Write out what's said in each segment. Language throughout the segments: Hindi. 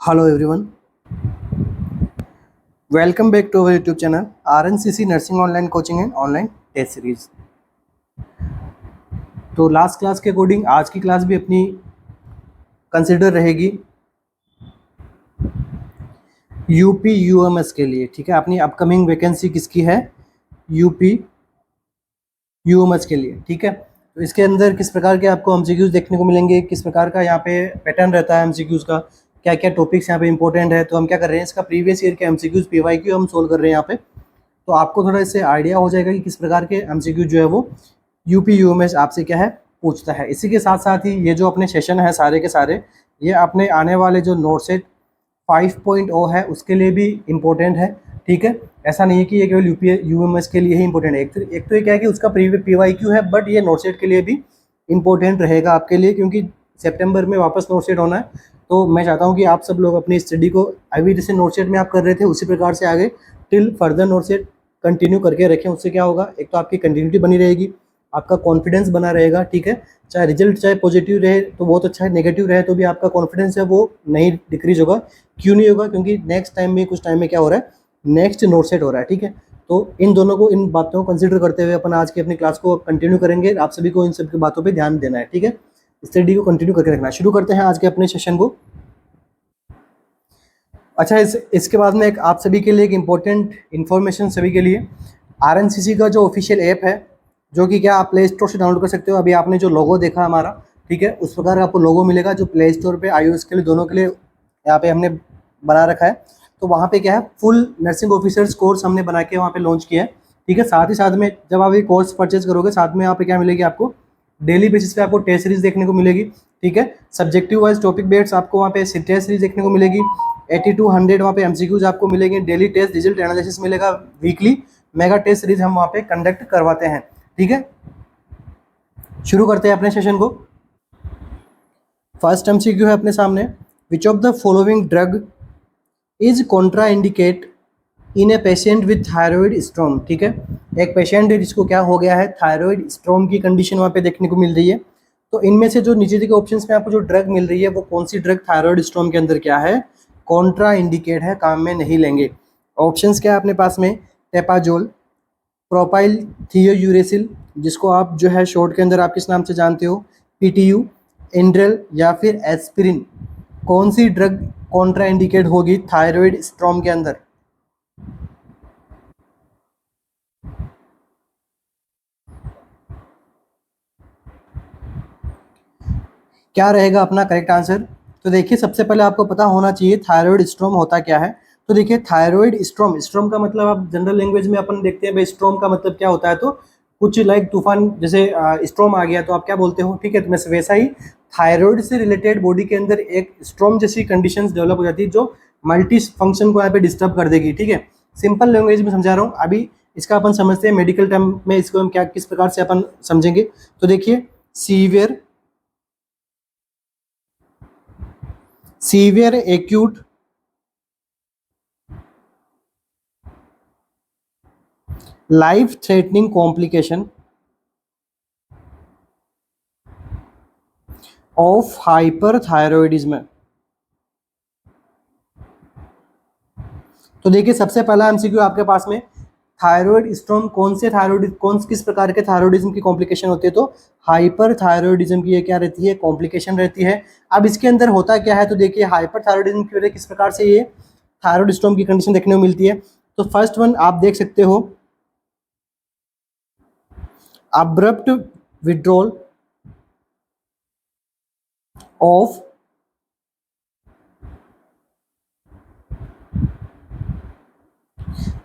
Hello everyone, welcome back to our YouTube channel RNCC Nursing Online Coaching and Online Test Series। तो लास्ट क्लास के अकॉर्डिंग आज की क्लास भी अपनी कंसिडर रहेगी यूपी यूएमएस के लिए। ठीक है, अपनी अपकमिंग वैकेंसी किसकी है? यूपी यूएमएस के लिए। ठीक है, तो इसके अंदर किस प्रकार के आपको एमसीक्यूज देखने को मिलेंगे, किस प्रकार का यहाँ पे पैटर्न रहता है एमसीक्यूज का, क्या क्या टॉपिक्स यहाँ पे इंपॉर्टेंट है। तो हम क्या कर रहे हैं, इसका प्रीवियस ईयर के एमसीक्यूज पीवाईक्यू हम सोल्व कर रहे हैं यहाँ पे। तो आपको थोड़ा इससे आइडिया हो जाएगा कि किस प्रकार के एमसीक्यू जो है वो यूपी यूएमएस आपसे क्या है पूछता है। इसी के साथ साथ ही ये जो अपने सेशन है सारे के सारे, ये अपने आने वाले जो नोटसेट 5.0 है उसके लिए भी इम्पोर्टेंट है। ठीक है, ऐसा नहीं है कि ये केवल यूपी यूएमएस के लिए ही इम्पोर्टेंट है। एक तो ये क्या है कि उसका पीवाईक्यू है, बट ये नोटसेट के लिए भी इम्पोर्टेंट रहेगा आपके लिए, क्योंकि सितंबर में वापस नोटसेट होना है। तो मैं चाहता हूँ कि आप सब लोग अपनी स्टडी को अभी जैसे नोटसेट में आप कर रहे थे उसी प्रकार से आगे टिल फर्दर नोटसेट कंटिन्यू करके रखें। उससे क्या होगा, एक तो आपकी कंटिन्यूटी बनी रहेगी, आपका कॉन्फिडेंस बना रहेगा। ठीक है, चाहे रिजल्ट चाहे पॉजिटिव रहे तो बहुत अच्छा है, नेगेटिव रहे तो भी आपका कॉन्फिडेंस है वो नहीं डिक्रीज होगा। क्यों नहीं होगा? क्योंकि नेक्स्ट टाइम में कुछ टाइम में क्या हो रहा है, नेक्स्ट नोटसेट हो रहा है। ठीक है, तो इन दोनों को, इन बातों को कंसिडर करते हुए अपन आज की अपनी क्लास को कंटिन्यू करेंगे। आप सभी को इन सब की बातों पर ध्यान देना है। ठीक है, स्टडी को कंटिन्यू करके रखना है। शुरू करते हैं आज के अपने सेशन को। अच्छा, इसके बाद में एक आप सभी के लिए एक इम्पोर्टेंट इन्फॉर्मेशन सभी के लिए, आरएनसीसी का जो ऑफिशियल ऐप है, जो कि क्या आप प्ले स्टोर से डाउनलोड कर सकते हो। अभी आपने जो लोगो देखा हमारा, ठीक है, उस प्रकार का आपको लोगो मिलेगा जो प्ले स्टोर पे iOS के लिए दोनों के लिए यहाँ पे हमने बना रखा है। तो वहाँ पे क्या है, फुल नर्सिंग ऑफिसर्स कोर्स हमने बना के वहाँ पे लॉन्च किया है। ठीक है, साथ ही साथ में जब आप ये कोर्स परचेज करोगे, साथ में यहाँ पे क्या मिलेगी आपको, डेली बेसिस पे आपको टेस्ट सीरीज देखने को मिलेगी। ठीक है, सब्जेक्टिव वाइज टॉपिक बेस्ड आपको वहाँ पे टेस्ट सीरीज देखने को मिलेगी। 80 to 100 वहाँ पे एमसीक्यूज आपको मिलेंगे। डेली टेस्ट रिजल्ट एनालिसिस मिलेगा। वीकली मेगा टेस्ट सीरीज हम वहाँ पे कंडक्ट करवाते हैं। ठीक है, शुरू करते हैं अपने सेशन को। फर्स्ट एमसीक्यू है अपने सामने, विच of the following drug is Contra indicate in a patient with thyroid स्ट्रोम। ठीक है, एक पेशेंट है जिसको क्या हो गया है, थायराइड स्ट्रोम की कंडीशन वहाँ पे देखने को मिल रही है। तो इनमें से जो नीचे के ऑप्शंस में आपको जो ड्रग मिल रही है वो कौन सी ड्रग थायराइड स्ट्रोम के अंदर क्या है, कॉन्ट्रा इंडिकेट है, काम में नहीं लेंगे। ऑप्शंस क्या है अपने पास में, टेपाजोल, प्रोपाइल थियोयूरेसिल, जिसको आप जो है शॉर्ट के अंदर आप किस नाम से जानते हो, पीटीयू, एंड्रेल या फिर एस्पिरिन। कौन सी ड्रग कॉन्ट्रा इंडिकेट होगी थायराइड स्ट्रोम के अंदर? क्या रहेगा अपना करेक्ट आंसर? तो देखिए, सबसे पहले आपको पता होना चाहिए थायराइड स्ट्रोम होता क्या है। तो देखिए, थायराइड स्ट्रोम, स्ट्रोम का मतलब आप जनरल लैंग्वेज में अपन देखते हैं भाई स्ट्रोम का मतलब क्या होता है। तो कुछ लाइक तूफान जैसे स्ट्रोम आ गया तो आप क्या बोलते हो। ठीक है, तो मैं वैसा ही थायराइड से रिलेटेड बॉडी के अंदर एक स्ट्रोम जैसी कंडीशंस डेवलप हो जाती है जो मल्टी फंक्शन को यहाँ पे डिस्टर्ब कर देगी। ठीक है, सिंपल लैंग्वेज में समझा रहा हूँ। अभी इसका अपन समझते हैं मेडिकल टर्म में, इसको हम क्या किस प्रकार से अपन समझेंगे। तो देखिए, severe acute life threatening complication of hyperthyroidism. तो देखिए, सबसे पहला एमसीक्यू आपके पास में, थायराइड स्ट्रोम कौन से थायराइड, कौन किस प्रकार के थायराइडिज्म की कॉम्प्लिकेशन होती है। तो हाइपरथायरॉयडिज्म की ये क्या रहती है, कॉम्प्लिकेशन रहती है। अब इसके अंदर होता क्या है, तो देखिए हाइपरथायरॉयडिज्म की वजह किस प्रकार से ये थायराइड स्ट्रोम की कंडीशन देखने को मिलती है। तो फर्स्ट वन आप देख सकते हो, abrupt withdrawal of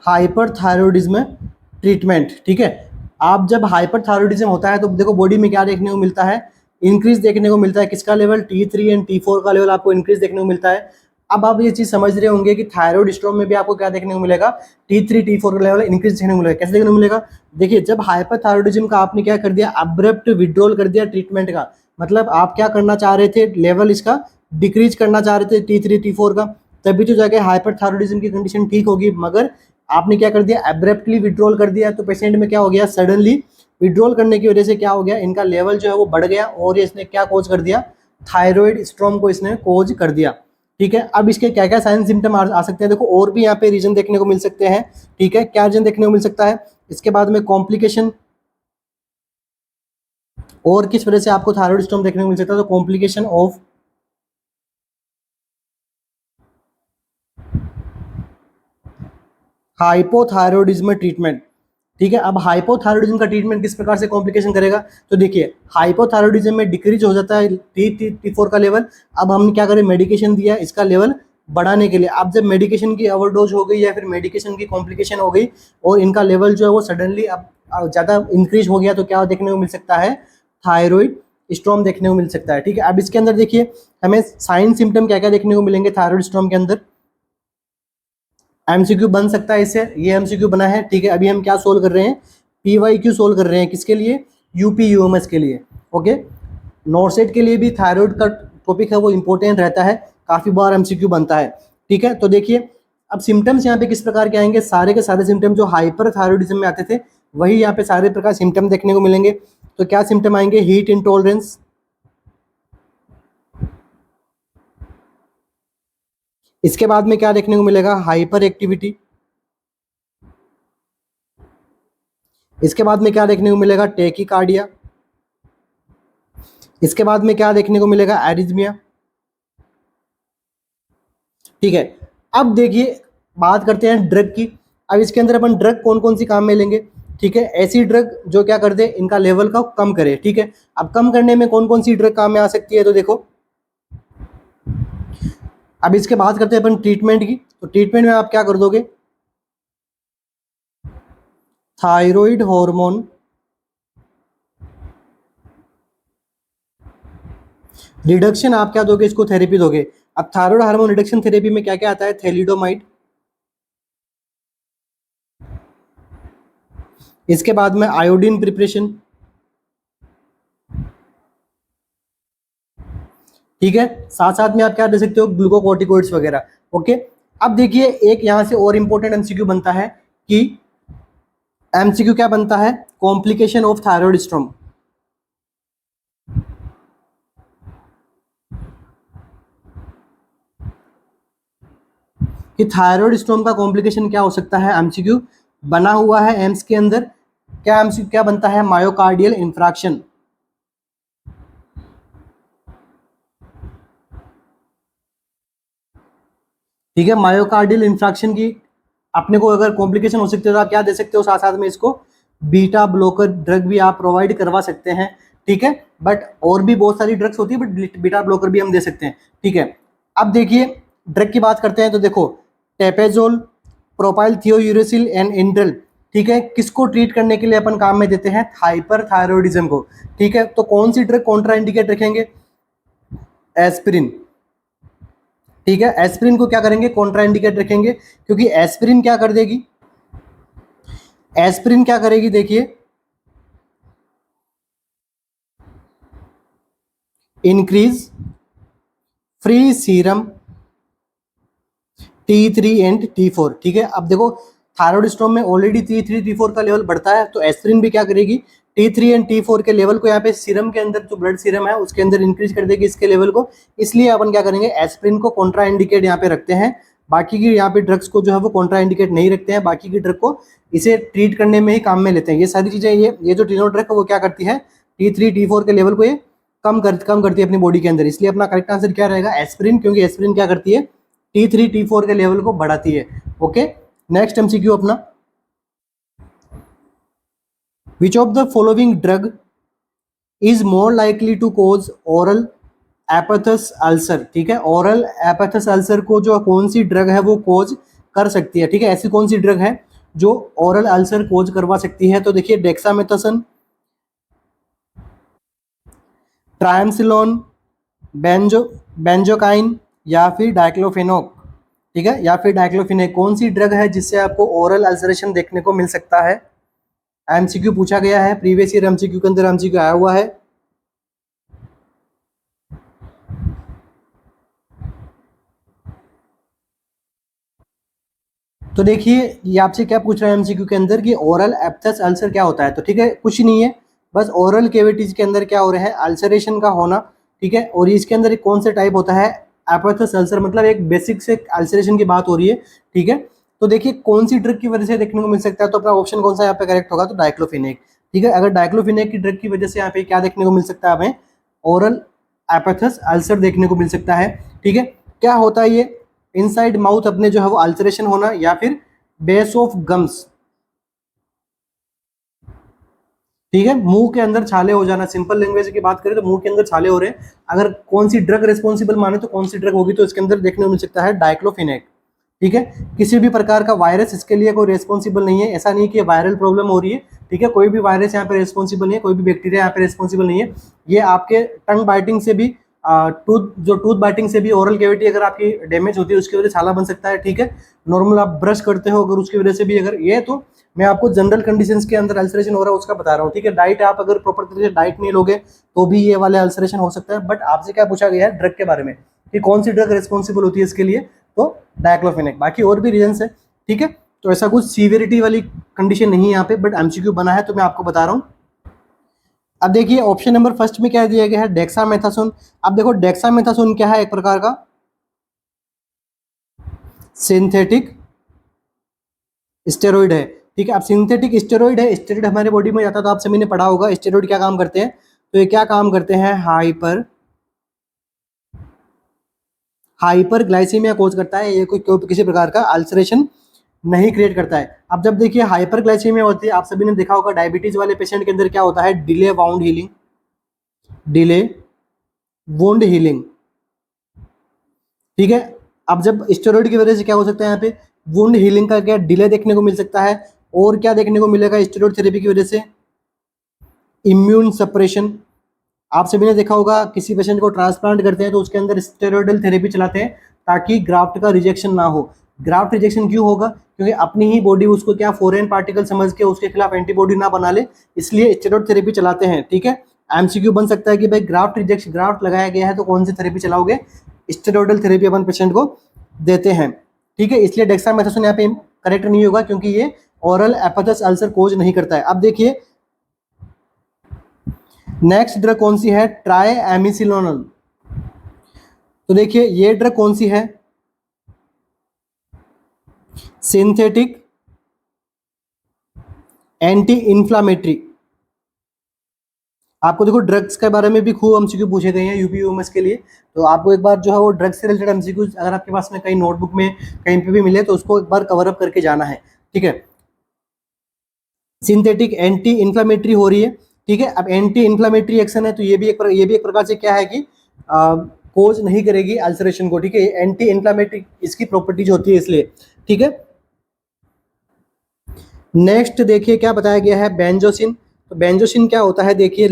hyperthyroidism treatment. ठीक है, आप जब हाइपरथायरॉयडिज्म होता है तो देखो बॉडी में क्या देखने को मिलता है, इंक्रीज देखने को मिलता है। किसका लेवल, T3 एंड T4 का लेवल आपको इंक्रीज देखने को मिलता है। अब आप ये चीज समझ रहे होंगे कि थायराइड स्ट्रोम में भी आपको क्या देखने को मिलेगा, T3 T4 का लेवल इंक्रीज देखने को मिलेगा। कैसे देखने को मिलेगा, देखिए जब हाइपरथायरॉयडिज्म का आपने क्या कर दिया, अब्रप्ट विड्रॉल कर दिया ट्रीटमेंट का, मतलब आप क्या करना चाह रहे थे, लेवल इसका डिक्रीज करना चाह रहे थे T3 T4 का, तभी तो जाके हाइपरथायरॉयडिज्म की कंडीशन ठीक होगी। मगर आपने क्या कर दिया, एब्रप्टली विड्रॉल कर दिया, तो पेशेंट में क्या हो गया, सडनली विड्रॉल करने की वजह से क्या हो गया, इनका लेवल जो है वो बढ़ गया और ये इसने क्या कोज कर दिया, थायराइड स्ट्रोम को इसने कोज कर दिया। ठीक है। अब इसके क्या क्या साइन सिम्टम आ सकते हैं, देखो और भी यहाँ पे रीजन देखने को मिल सकते हैं। ठीक है, क्या रीजन देखने को मिल सकता है, इसके बाद में कॉम्प्लिकेशन, और किस वजह से आपको थायराइड स्टोन देखने को मिल सकता है, तो कॉम्प्लिकेशन ऑफ हाइपोथायरॉयडिज्म ट्रीटमेंट। ठीक है, अब हाइपोथायरॉयडिज्म का ट्रीटमेंट किस प्रकार से कॉम्प्लिकेशन करेगा, तो देखिए हाइपोथायरॉयडिज्म में डिक्रीज हो जाता है T4 का लेवल। अब हमने क्या करें, मेडिकेशन दिया इसका लेवल बढ़ाने के लिए। अब जब मेडिकेशन की ओवरडोज हो गई या फिर मेडिकेशन की कॉम्प्लिकेशन हो गई और इनका लेवल जो है वो सडनली अब ज़्यादा इंक्रीज हो गया, तो क्या देखने को मिल सकता है, थायराइड स्टोन देखने को मिल सकता है। ठीक है, अब इसके अंदर देखिए हमें साइन सिम्टम क्या क्या देखने को मिलेंगे थायराइड स्टोन के अंदर। एमसीक्यू बन सकता है इससे, ये एमसीक्यू बना है। ठीक है, अभी हम क्या सोल्व कर रहे हैं, पीवाईक्यू सोल्व कर रहे हैं, किसके लिए, यूपी यूएमएस के लिए। ओके, नॉर्सेट के लिए भी थायराइड का टॉपिक है वो इंपॉर्टेंट रहता है, काफ़ी बार एमसीक्यू बनता है। ठीक है, तो देखिए अब सिम्टम्स यहाँ पे किस प्रकार के आएंगे, सारे के सारे सिम्टम जो हाइपर थायरॉयडिज्म में आते थे वही यहाँ पे सारे प्रकार सिम्टम देखने को मिलेंगे। तो क्या सिम्टम आएंगे, हीट इंटॉलरेंस, इसके बाद में क्या देखने को मिलेगा, हाइपर एक्टिविटी, इसके बाद में क्या देखने को मिलेगा, टेकीकार्डिया, इसके बाद में क्या देखने को मिलेगा, एरिथमिया। ठीक है, अब देखिए बात करते हैं ड्रग की। अब इसके अंदर अपन ड्रग कौन कौन सी काम में लेंगे, ठीक है, ऐसी ड्रग जो क्या कर दे, इनका लेवल का कम करे। ठीक है, अब कम करने में कौन कौन सी ड्रग काम में आ सकती है, तो देखो अब इसके बात करते हैं अपन ट्रीटमेंट की। तो ट्रीटमेंट में आप क्या कर दोगे, थायराइड हार्मोन रिडक्शन आप क्या दोगे, इसको थेरेपी दोगे। अब थायराइड हार्मोन रिडक्शन थेरेपी में क्या क्या आता है, थैलिडोमाइड, इसके बाद में आयोडीन प्रिपरेशन। ठीक है, साथ साथ में आप क्या दे सकते हो, ग्लूकोकॉर्टिकॉइड्स वगैरह। ओके, अब देखिए एक यहां से और इंपॉर्टेंट एमसीक्यू बनता है कि एमसीक्यू क्या बनता है, कॉम्प्लिकेशन ऑफ थायराइड स्टोन। कि थायराइड स्टोन का कॉम्प्लिकेशन क्या हो सकता है, एमसीक्यू बना हुआ है एम्स के अंदर। क्या एमसीक्यू क्या बनता है, मायोकार्डियल इंफ्रैक्शन। ठीक है, मायोकार्डियल इंफ्रैक्शन की अपने को अगर कॉम्प्लिकेशन हो सकती है तो आप क्या दे सकते हो, साथ साथ में इसको बीटा ब्लॉकर ड्रग भी आप प्रोवाइड करवा सकते हैं। ठीक है, बट और भी बहुत सारी ड्रग्स होती है, बट बीटा ब्लॉकर भी हम दे सकते हैं। ठीक है, अब देखिए ड्रग की बात करते हैं, तो देखो टेपेजोल, प्रोपाइल थियोयूरेसिल एंड इंड्रल। ठीक है, किसको ट्रीट करने के लिए अपन काम में देते हैं, हाइपर थायरॉयडिज्म को। ठीक है, तो कौन सी ड्रग कॉन्ट्रा इंडिकेट रखेंगे, एस्पिरिन। ठीक है, एस्पिरिन को क्या करेंगे, कॉन्ट्रा इंडिकेट रखेंगे, क्योंकि एस्पिरिन क्या कर देगी, एस्पिरिन क्या करेगी, देखिए increase free serum T3 and T4। ठीक है, अब देखो थायराइड स्टोन में ऑलरेडी T3 T4 का लेवल बढ़ता है, तो एस्पिरिन भी क्या करेगी, T3 एंड T4 के लेवल को यहाँ पे सीरम के अंदर, जो ब्लड सीरम है उसके अंदर इंक्रीज कर देगी इसके लेवल को। इसलिए अपन क्या करेंगे, एस्पिरिन को कॉन्ट्रा इंडिकेट यहाँ पे रखते हैं, बाकी की यहाँ पे ड्रग्स को जो है वो कॉन्ट्रा इंडिकेट नहीं रखते हैं, बाकी की ड्रग को इसे ट्रीट करने में ही काम में लेते हैं। ये सारी चीजें, ये जो तीनों ड्रग है वो क्या करती है, T3 T4 के लेवल को ये कम करती है अपनी बॉडी के अंदर। इसलिए अपना करेक्ट आंसर क्या रहेगा, एस्पिरिन, क्योंकि एस्पिरिन क्या करती है, T3 T4 के लेवल को बढ़ाती है। ओके, नेक्स्ट एमसीक्यू अपना, which of the following drug is more likely to cause oral aphthous ulcer. ठीक है, ओरल एपैथस अल्सर को जो कौन सी ड्रग है वो कोज कर सकती है। ठीक है, ऐसी कौन सी ड्रग है जो ओरल अल्सर कोज करवा सकती है, तो देखिए डेक्सामेथासोन, ट्रायमसिलोन, बेंजोकाइन, या फिर डाइक्लोफेनोक। ठीक है, या फिर डाइक्लोफेनेक, कौन सी ड्रग है जिससे आपको ओरल अल्सरेशन देखने को मिल सकता है। एमसीक्यू पूछा गया है, प्रीवियस ईयर एमसीक्यू के अंदर एमसीक्यू आया हुआ है। तो देखिए ये आपसे क्या पूछ रहा है एमसीक्यू के अंदर कि ओरल एप्थस अल्सर क्या होता है, तो ठीक है कुछ नहीं है, बस ओरल कैविटीज के अंदर क्या हो रहा है, अल्सरेशन का होना। ठीक है, और इसके अंदर एक कौन सा टाइप होता है, एपैथस अल्सर, मतलब एक बेसिक से अल्सरेशन की बात हो रही है, ठीक है। तो देखिए कौन सी ड्रग की वजह से देखने को मिल सकता है, तो अपना ऑप्शन कौन सा यहाँ पे करेक्ट होगा, तो डाइक्लोफिनेक, ठीक है। अगर डाइक्लोफिनेक की ड्रग की वजह से यहाँ पे क्या देखने को मिल सकता है, हमें ओरल एपैथस अल्सर देखने को मिल सकता है, ठीक है। क्या होता है ये, इनसाइड माउथ अपने जो है वो अल्सरेशन होना, या फिर बेस ऑफ गम्स, ठीक है, मुंह के अंदर छाले हो जाना। सिंपल लैंग्वेज की बात करें तो मुंह के अंदर छाले हो रहे हैं। अगर कौन सी ड्रग रिस्पॉन्सिबल माने तो कौन सी ड्रग होगी, तो इसके अंदर देखने को मिल सकता है डाइक्लोफिनेक, ठीक है। किसी भी प्रकार का वायरस इसके लिए कोई रिस्पॉन्सिबल नहीं है, ऐसा नहीं कि वायरल प्रॉब्लम हो रही है, ठीक है। कोई भी वायरस यहाँ पे रिस्पॉन्सिबल नहीं है, कोई भी बैक्टीरिया यहाँ पे रिस्पॉन्सिबल नहीं है। ये आपके टंग बाइटिंग से भी, टूथ बाइटिंग से भी, ओरल कैविटी अगर आपकी डैमेज होती है उसकी वजह से छाला बन सकता है, ठीक है। नॉर्मल आप ब्रश करते हो अगर उसकी वजह से भी, अगर ये, तो मैं आपको जनरल कंडीशंस के अंदर अल्सरेशन हो रहा है उसका बता रहा हूँ, ठीक है। डाइट आप अगर प्रॉपर तरीके से डाइट नहीं लोगे तो भी ये वाले अल्सरेशन हो सकता है। बट आपसे क्या पूछा गया है, ड्रग के बारे में, कि कौन सी ड्रग रिस्पॉन्सिबल होती है इसके लिए, तो डाइक्लोफिनेक। बाकी और भी रीजन है, ठीक है। तो ऐसा कुछ सीवियरिटी वाली कंडीशन नहीं है यहाँ पे, बट एमसीक्यू बना है तो मैं आपको बता रहा हूँ। अब देखिए ऑप्शन नंबर फर्स्ट में क्या दिया गया है, डेक्सामेथासोन। अब देखो डेक्सामेथासोन क्या है, एक प्रकार का सिंथेटिक स्टेरॉइड है, ठीक है। अब सिंथेटिक स्टेरॉइड है, स्टेरॉइड हमारे बॉडी में जाता है तो आप सभी ने पढ़ा होगा स्टेरॉइड क्या काम करते हैं। तो ये क्या काम करते हैं, हाइपर ग्लाइसीमिया कोज करता है, ये कोई किसी प्रकार का अल्सरेशन नहीं क्रिएट करता है। अब जब देखिए हाइपर ग्लाइसीमिया होती है, आप सभी ने देखा होगा डायबिटीज वाले पेशेंट के अंदर क्या होता है, डिले वुंड हीलिंग, ठीक है। अब जब स्टेरॉइड की वजह से क्या हो सकता है, यहाँ पे वुंड हीलिंग का क्या डिले देखने को मिल सकता है। और क्या देखने को मिलेगा स्टेरॉइड थेरेपी की वजह से, इम्यून सप्रेशन। आप सभी ने देखा होगा किसी पेशेंट को ट्रांसप्लांट करते हैं तो उसके अंदर स्टेरॉइडल थेरेपी चलाते हैं ताकि ग्राफ्ट का रिजेक्शन ना हो। ग्राफ्ट रिजेक्शन क्यों होगा, क्योंकि अपनी ही बॉडी उसको क्या फॉरेन पार्टिकल समझ के उसके खिलाफ एंटीबॉडी ना बना ले, इसलिए स्टेरॉइड थेरेपी चलाते हैं, ठीक है। एमसीक्यू बन सकता है कि भाई ग्राफ्ट लगाया गया है तो कौन सी थेरेपी चलाओगे, स्टेरॉइडल थेरेपी अपन पेशेंट को देते हैं, ठीक है। इसलिए डेक्सामेथासोन यहाँ पे करेक्ट नहीं होगा क्योंकि ये ओरल एपैथस अल्सर कोज नहीं करता है। अब देखिए नेक्स्ट ड्रग कौन सी है, ट्राइएमिसिलोनल। तो देखिए ये ड्रग कौन सी है, सिंथेटिक एंटी इंफ्लामेटरी। आपको देखो ड्रग्स के बारे में भी खूब एमसीक्यू पूछे गए हैं यूपी यूएमएस के लिए, तो आपको एक बार जो है वो ड्रग्स से रिलेटेड एमसीक्यू अगर आपके पास में कहीं नोटबुक में कहीं पे भी मिले तो उसको एक बार कवर अप करके जाना है, ठीक है। सिंथेटिक एंटी इंफ्लामेटरी हो रही है, ठीक है। अब एंटी इंफ्लामेटरी एक्शन है तो ये भी एक प्रकार से क्या है कि कोज नहीं करेगी अल्सरेशन को, ठीक है। एंटी इंफ्लामेटरी इसकी प्रॉपर्टीज होती है इसलिए, ठीक है। नेक्स्ट देखिए क्या बताया गया है, बेंजोसिन। तो बेंजोसिन क्या होता है, देखिए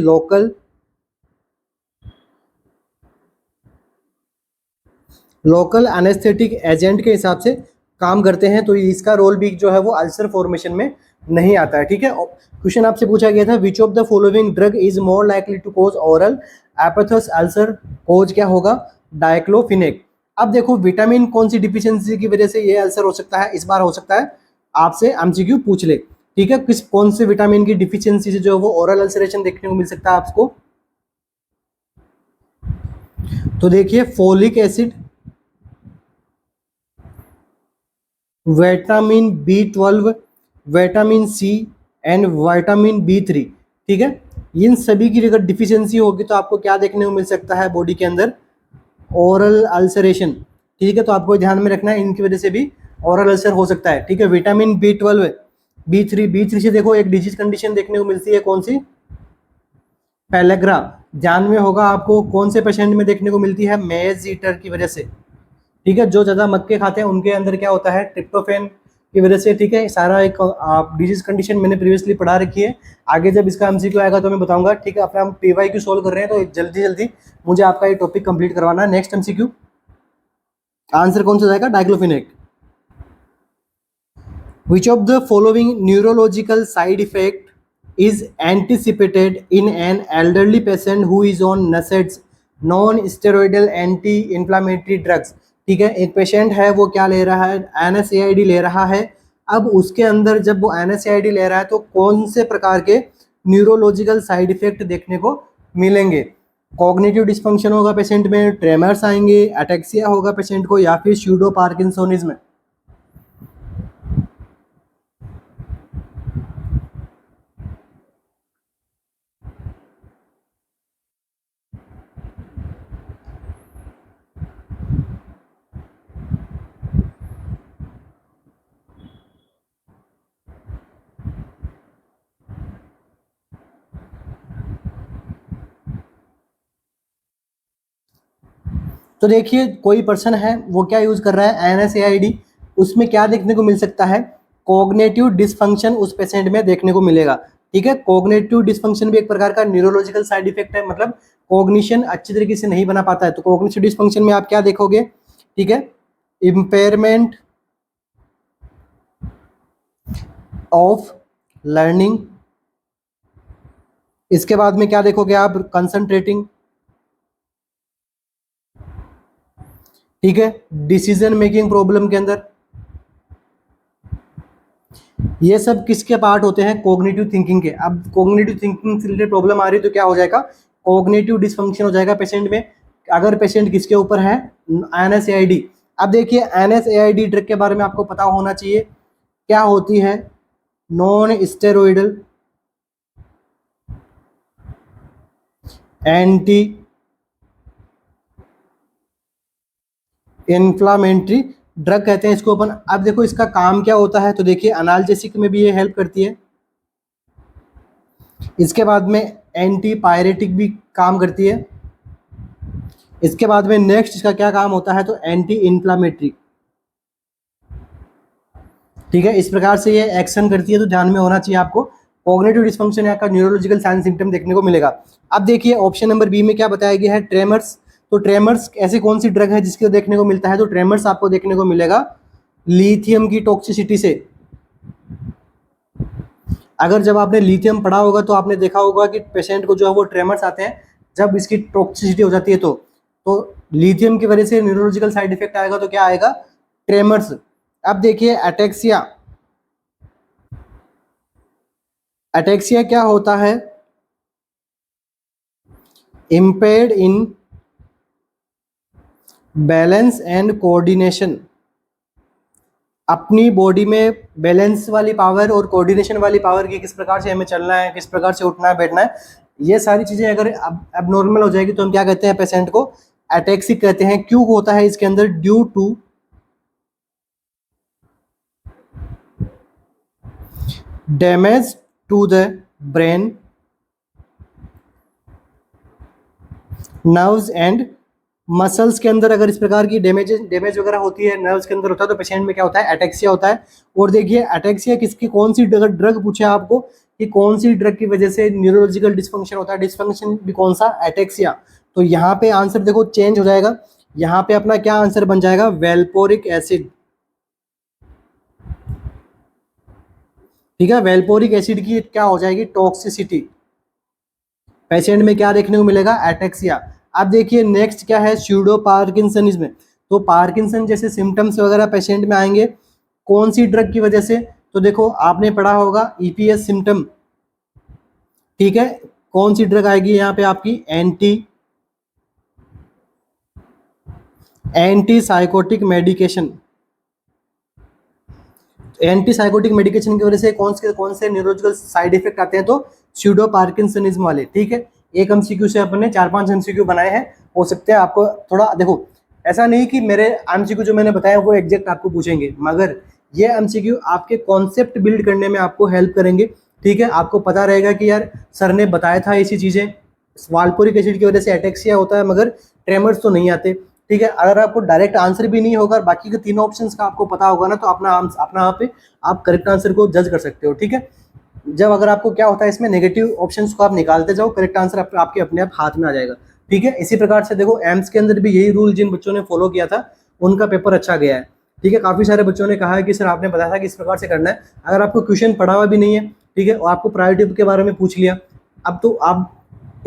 लोकल एनेस्थेटिक एजेंट के हिसाब से काम करते हैं, तो इसका रोल भी जो है वो अल्सर फॉर्मेशन में नहीं आता है, ठीक है। क्वेश्चन आपसे पूछा गया था which of the following drug is more likely to cause oral aphthous ulcer, cause क्या होगा, डाइक्लोफिनेक। अब देखो विटामिन कौन सी डिफिशियंसी की वजह से ये अल्सर हो सकता है, इस बार हो सकता है आपसे एमसीक्यू पूछ ले, ठीक है। कौन से विटामिन की डिफिशियंसी से जो है वो ओरल अल्सरेशन देखने को मिल सकता है आपको, तो देखिए folic acid, vitamin B12, vitamin C and vitamin B3, ठीक है। इन सभी की अगर डिफिशियंसी होगी तो आपको क्या देखने को मिल सकता है बॉडी के अंदर, ओरल अल्सरेशन, ठीक है। तो आपको ध्यान में रखना है इनकी वजह से भी ओरल अल्सर हो सकता है, ठीक है। विटामिन B12, B3 से देखो एक डिजीज कंडीशन देखने को मिलती है, कौन सी, पेलेग्रा। ध्यान में होगा आपको कौन से पेशेंट में देखने को मिलती है, मेज ईटर की वजह से, ठीक है। जो ज़्यादा मक्के खाते हैं उनके अंदर क्या होता है, ट्रिप्टोफैन की वजह से, ठीक है। सारा एक डिजीज कंडीशन मैंने प्रीवियसली पढ़ा रखी है, आगे जब इसका एमसीक्यू आएगा तो मैं बताऊंगा, ठीक है। अपना हम पीवाईक्यू सोल्व कर रहे हैं तो जल्दी जल्दी मुझे आपका ये टॉपिक कंप्लीट करवाना है। नेक्स्ट एमसीक्यू आंसर कौन सा जाएगा, diclofenac. Which of the following neurological side effect is anticipated in an elderly patient who is on NSAIDs, non steroidal anti inflammatory drugs, ठीक है। एक पेशेंट है वो क्या ले रहा है, NSAID ले रहा है। अब उसके अंदर जब वो NSAID ले रहा है तो कौन से प्रकार के न्यूरोलॉजिकल साइड इफेक्ट देखने को मिलेंगे, कॉग्निटिव डिस्फंक्शन होगा पेशेंट में, ट्रेमर्स आएंगे, अटेक्सिया होगा पेशेंट को, या फिर स्यूडो पार्किंसोनिज्म। तो देखिए कोई पर्सन है वो क्या यूज कर रहा है NSAID, उसमें क्या देखने को मिल सकता है, कॉग्निटिव डिसफंक्शन उस पेशेंट में देखने को मिलेगा। ठीक है, कॉग्निटिव डिसफंक्शन भी एक प्रकार का न्यूरोलॉजिकल साइड इफेक्ट है, मतलब कॉग्निशन अच्छी तरीके से नहीं बना पाता है। तो कॉग्निटिव डिसफंक्शन में आप क्या देखोगे, ठीक है, इम्पेयरमेंट ऑफ लर्निंग, इसके बाद में क्या देखोगे आप, कंसंट्रेटिंग, ठीक है, डिसीजन मेकिंग प्रॉब्लम के अंदर, ये सब किसके पार्ट होते हैं, कॉग्निटिव थिंकिंग के। अब कॉग्निटिव थिंकिंग से रिलेटेड प्रॉब्लम आ रही है तो क्या हो जाएगा, कॉग्निटिव डिसफंक्शन हो जाएगा पेशेंट में, अगर पेशेंट किसके ऊपर है, NSAID। अब देखिए NSAID ड्रग के बारे में आपको पता होना चाहिए, क्या होती है, non steroidal anti inflammatory drug कहते हैं इसको अपन। अब देखो इसका काम क्या होता है, तो देखिए एनाल्जेसिक में भी ये हेल्प करती है, इसके बाद में एंटी पायरेटिक भी काम करती है, इसके बाद में नेक्स्ट इसका क्या काम होता है, तो एंटी इन्फ्लामेटरी। ठीक है, इस प्रकार से ये एक्शन करती है, तो ध्यान में होना चाहिए आपको। कॉग्निटिव डिसफंक्शन या का न्यूरोलॉजिकल साइन सिम्टम देखने को मिलेगा। अब देखिए ऑप्शन नंबर बी में क्या बताया गया है, ट्रेमर्स। तो ट्रेमर्स ऐसी कौन सी ड्रग है जिसके देखने को मिलता है, तो ट्रेमर्स आपको देखने को मिलेगा लिथियम की टॉक्सिसिटी से। अगर जब आपने लिथियम पढ़ा होगा तो आपने देखा होगा कि पेशेंट को जो है वो ट्रेमर्स आते हैं जब इसकी टॉक्सिसिटी हो जाती है, तो लिथियम की वजह से न्यूरोलॉजिकल साइड इफेक्ट आएगा, तो क्या आएगा, ट्रेमर्स। अब देखिए अटेक्सिया, अटेक्सिया क्या होता है, impaired in balance and coordination, अपनी बॉडी में बैलेंस वाली पावर और कोऑर्डिनेशन वाली पावर की, किस प्रकार से हमें चलना है, किस प्रकार से उठना है बैठना है, ये सारी चीजें अगर अब नॉर्मल हो जाएगी तो हम क्या कहते हैं, पेशेंट को अटेक्सिक कहते हैं। क्यों होता है इसके अंदर, due to damage to the brain, nerves and muscles के अंदर अगर इस प्रकार की डैमेज वगैरह होती है, नर्व्स के अंदर होता है, तो पेशेंट में क्या होता है, अटेक्सिया होता है। और देखिए अटेक्सिया किसकी, कौन सी ड्रग पूछे आपको कि कौन सी ड्रग की वजह से न्यूरोलॉजिकल डिस्फंक्शन होता है, डिस्फंक्शन भी कौन सा, अटेक्सिया। तो यहाँ पे आंसर देखो चेंज हो जाएगा, यहाँ पे अपना क्या आंसर बन जाएगा, वेल्पोरिक एसिड। ठीक है, वेल्पोरिक एसिड की क्या हो जाएगी, टॉक्सिसिटी। पेशेंट में क्या देखने को मिलेगा, एटेक्सिया। अब देखिए नेक्स्ट क्या है, स्यूडो पार्किंसनिज्म। तो पार्किंसन जैसे सिम्टम्स वगैरह पेशेंट में आएंगे कौन सी ड्रग की वजह से, तो देखो आपने पढ़ा होगा EPS सिम्टम। ठीक है, कौन सी ड्रग आएगी यहाँ पे आपकी, anti psychotic medication. Anti psychotic medication की वजह से कौन से न्यूरोलॉजिकल साइड इफेक्ट आते हैं, तो स्यूडो पार्किंसनिज्म वाले। ठीक है, एक MCQ से अपने 4-5 MCQ बनाए हैं, हो सकते हैं आपको थोड़ा, देखो ऐसा नहीं कि मेरे MCQ जो मैंने बताया वो एग्जैक्ट आपको पूछेंगे, मगर ये MCQ आपके कॉन्सेप्ट बिल्ड करने में आपको हेल्प करेंगे। ठीक है, आपको पता रहेगा कि यार सर ने बताया था ऐसी चीज़ें, वाल्पोरिक एसिड की वजह से अटेक्सिया होता है मगर ट्रेमर्स तो नहीं आते। ठीक है, अगर आपको डायरेक्ट आंसर भी नहीं होगा, बाकी के तीनों ऑप्शंस का आपको पता होगा ना, तो अपना यहाँ पे आप करेक्ट आंसर को जज कर सकते हो। ठीक है, जब अगर आपको क्या होता है, इसमें नेगेटिव ऑप्शंस को आप निकालते जाओ, करेक्ट आंसर आपके अपने आप हाथ में आ जाएगा। ठीक है, इसी प्रकार से देखो एम्स के अंदर भी यही रूल जिन बच्चों ने फॉलो किया था उनका पेपर अच्छा गया है। ठीक है, काफ़ी सारे बच्चों ने कहा है कि सर आपने बताया था कि इस प्रकार से करना है, अगर आपको क्वेश्चन पढ़ा हुआ भी नहीं है, ठीक है, और आपको प्रायोरिटी के बारे में पूछ लिया, अब तो आप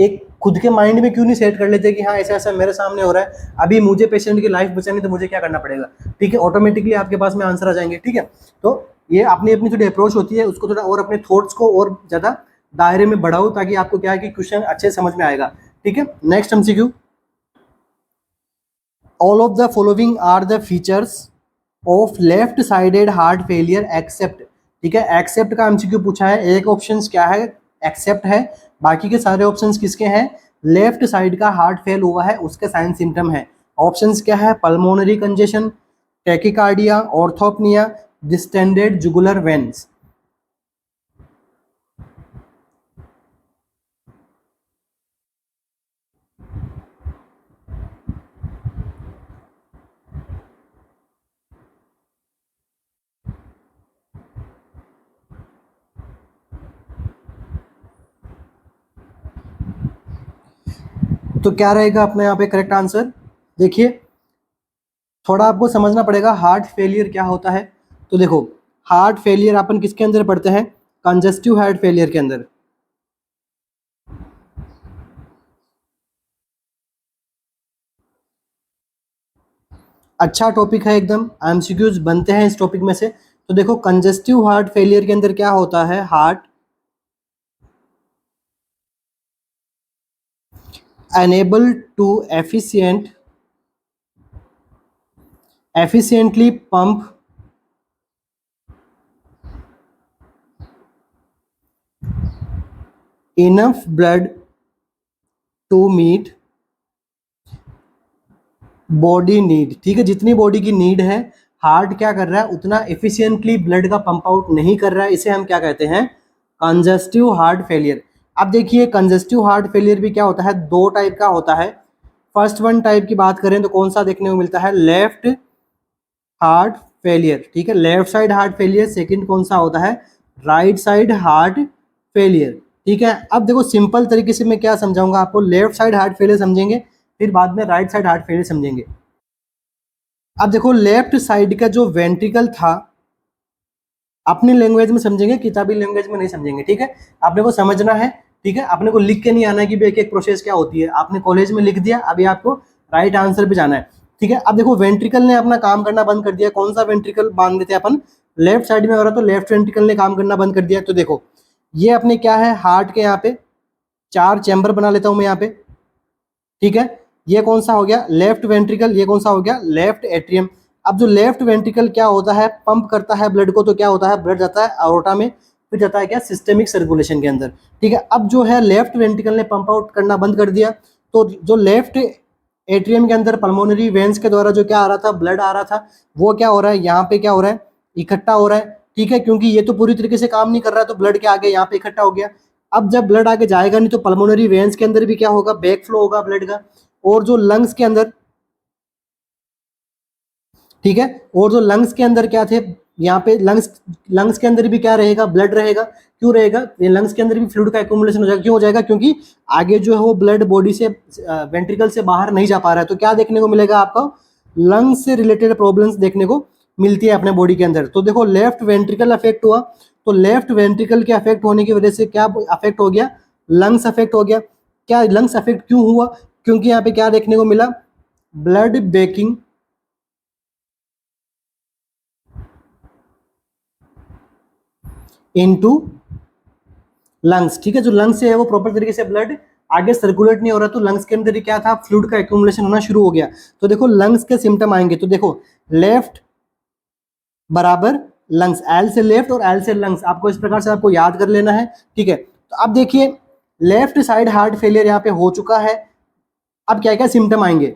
एक खुद के माइंड में क्यों नहीं सेट कर लेते कि हाँ ऐसा ऐसा मेरे सामने हो रहा है, अभी मुझे पेशेंट की लाइफ बचानी, तो मुझे क्या करना पड़ेगा। ठीक है, ऑटोमेटिकली आपके पास में आंसर आ जाएंगे। ठीक है, तो ये अपनी अपनी थोड़ी अप्रोच होती है, उसको थोड़ा और अपने थॉट्स को और ज़्यादा दायरे में बढ़ाओ, ताकि आपको क्या है कि क्वेश्चन अच्छे समझ में आएगा। ठीक है, next MCQ, all of the following are the features of left sided heart failure except. ठीक है, एक्सेप्ट का एमसीक्यू पूछा है, एक ऑप्शन क्या है, एक्सेप्ट है, बाकी के सारे ऑप्शंस किसके हैं, लेफ्ट साइड का हार्ट फेल हुआ है उसके साइन सिम्टम है। ऑप्शंस क्या है, pulmonary congestion, tachycardia, orthopnoea, distended jugular veins. तो क्या रहेगा अपने यहाँ पे करेक्ट आंसर, देखिए थोड़ा आपको समझना पड़ेगा हार्ट फेलियर क्या होता है। तो देखो, हार्ट फेलियर अपन किसके अंदर पढ़ते हैं, कंजेस्टिव हार्ट फेलियर के अंदर। अच्छा टॉपिक है एकदम, एमसीक्यूज बनते हैं इस टॉपिक में से। तो देखो, कंजेस्टिव हार्ट फेलियर के अंदर क्या होता है, heart unable to efficiently pump enough blood to meet body need. ठीक है, जितनी बॉडी की नीड है हार्ट क्या कर रहा है, उतना एफिशिएंटली ब्लड का पंप आउट नहीं कर रहा है, इसे हम क्या कहते हैं, कंजेस्टिव हार्ट फेलियर। अब देखिए, कंजेस्टिव हार्ट फेलियर भी क्या होता है, दो टाइप का होता है। फर्स्ट वन टाइप की बात करें तो कौन सा देखने को मिलता है, लेफ्ट हार्ट फेलियर। ठीक है, left side heart failure. Second कौन सा होता है, राइट साइड हार्ट फेलियर। ठीक है, अब देखो सिंपल तरीके से मैं क्या समझाऊंगा आपको, लेफ्ट साइड हार्ट फेलियर समझेंगे, फिर बाद में राइट साइड हार्ट फेलियर समझेंगे। अब देखो, लेफ्ट साइड का जो वेंट्रिकल था, अपनी लैंग्वेज में समझेंगे, किताबी लैंग्वेज में नहीं समझेंगे। ठीक है, आपने को समझना है। ठीक है, आपने को लिख के नहीं आना है कि एक एक प्रोसेस क्या होती है, आपने कॉलेज में लिख दिया, अभी आपको राइट आंसर पे जाना है। ठीक है, अब देखो वेंट्रिकल ने अपना काम करना बंद कर दिया, कौन सा वेंट्रिकल बांध देते हैं अपन, लेफ्ट साइड में हो रहा तो लेफ्ट वेंट्रिकल ने काम करना बंद कर दिया। तो देखो ये अपने क्या है, हार्ट के यहाँ पे चार चैम्बर बना लेता हूं मैं यहाँ पे। ठीक है, ये कौन सा हो गया, लेफ्ट वेंट्रिकल, ये कौन सा हो गया, लेफ्ट एट्रियम। अब जो लेफ्ट वेंट्रिकल क्या होता है, पंप करता है ब्लड को, तो क्या होता है, ब्लड जाता है अयोर्टा में, फिर जाता है क्या, सिस्टेमिक सर्कुलेशन के अंदर। ठीक है, अब जो है लेफ्ट वेंट्रिकल ने पंप आउट करना बंद कर दिया, तो जो लेफ्ट एट्रियम के अंदर पल्मोनरी वेन्स के द्वारा जो क्या आ रहा था, ब्लड आ रहा था, वो क्या हो रहा है, यहाँ पे क्या हो रहा है, इकट्ठा हो रहा है। ठीक है, क्योंकि ये तो पूरी तरीके से काम नहीं कर रहा है, तो ब्लड के आगे यहाँ पे इकट्ठा हो गया। अब जब ब्लड आगे जाएगा नहीं, तो पल्मोनरी वेन्स के अंदर भी क्या होगा, बैक फ्लो होगा ब्लड का। और जो लंग्स के अंदर, ठीक है, और जो लंग्स के अंदर क्या थे, यहाँ पे लंग्स लंग्स के अंदर भी क्या रहेगा, ब्लड रहेगा। क्यों रहेगा, ये लंग्स के अंदर भी फ्लूइड का एक्यूमुलेशन हो जाएगा। क्यों हो जाएगा, क्योंकि आगे जो है वो ब्लड बॉडी से वेंट्रिकल से बाहर नहीं जा पा रहा है। तो क्या देखने को मिलेगा आपको, लंग्स से रिलेटेड प्रॉब्लम्स देखने को मिलती है अपने बॉडी के अंदर। तो देखो लेफ्ट वेंट्रिकल अफेक्ट हुआ, तो लेफ्ट वेंट्रिकल के अफेक्ट होने की वजह से क्या अफेक्ट हो गया, लंग्स अफेक्ट हो गया। क्या लंग्स अफेक्ट क्यों हुआ, क्योंकि यहाँ पे क्या देखने को मिला, ब्लड बेकिंग इनटू लंग्स। ठीक है, जो लंग्स से है वो प्रॉपर तरीके से ब्लड आगे सर्कुलेट नहीं हो रहा, तो लंग्स के अंदर क्या था, फ्लूइड का एक्यूमुलेशन होना शुरू हो गया। तो देखो लंग्स के सिम्टम आएंगे, तो देखो लेफ्ट बराबर लंग्स, एल से लेफ्ट और एल से लंग्स, आपको इस प्रकार से आपको याद कर लेना है। ठीक है, तो अब देखिए लेफ्ट साइड हार्ट फेलियर यहाँ पे हो चुका है। अब क्या क्या सिम्टम आएंगे,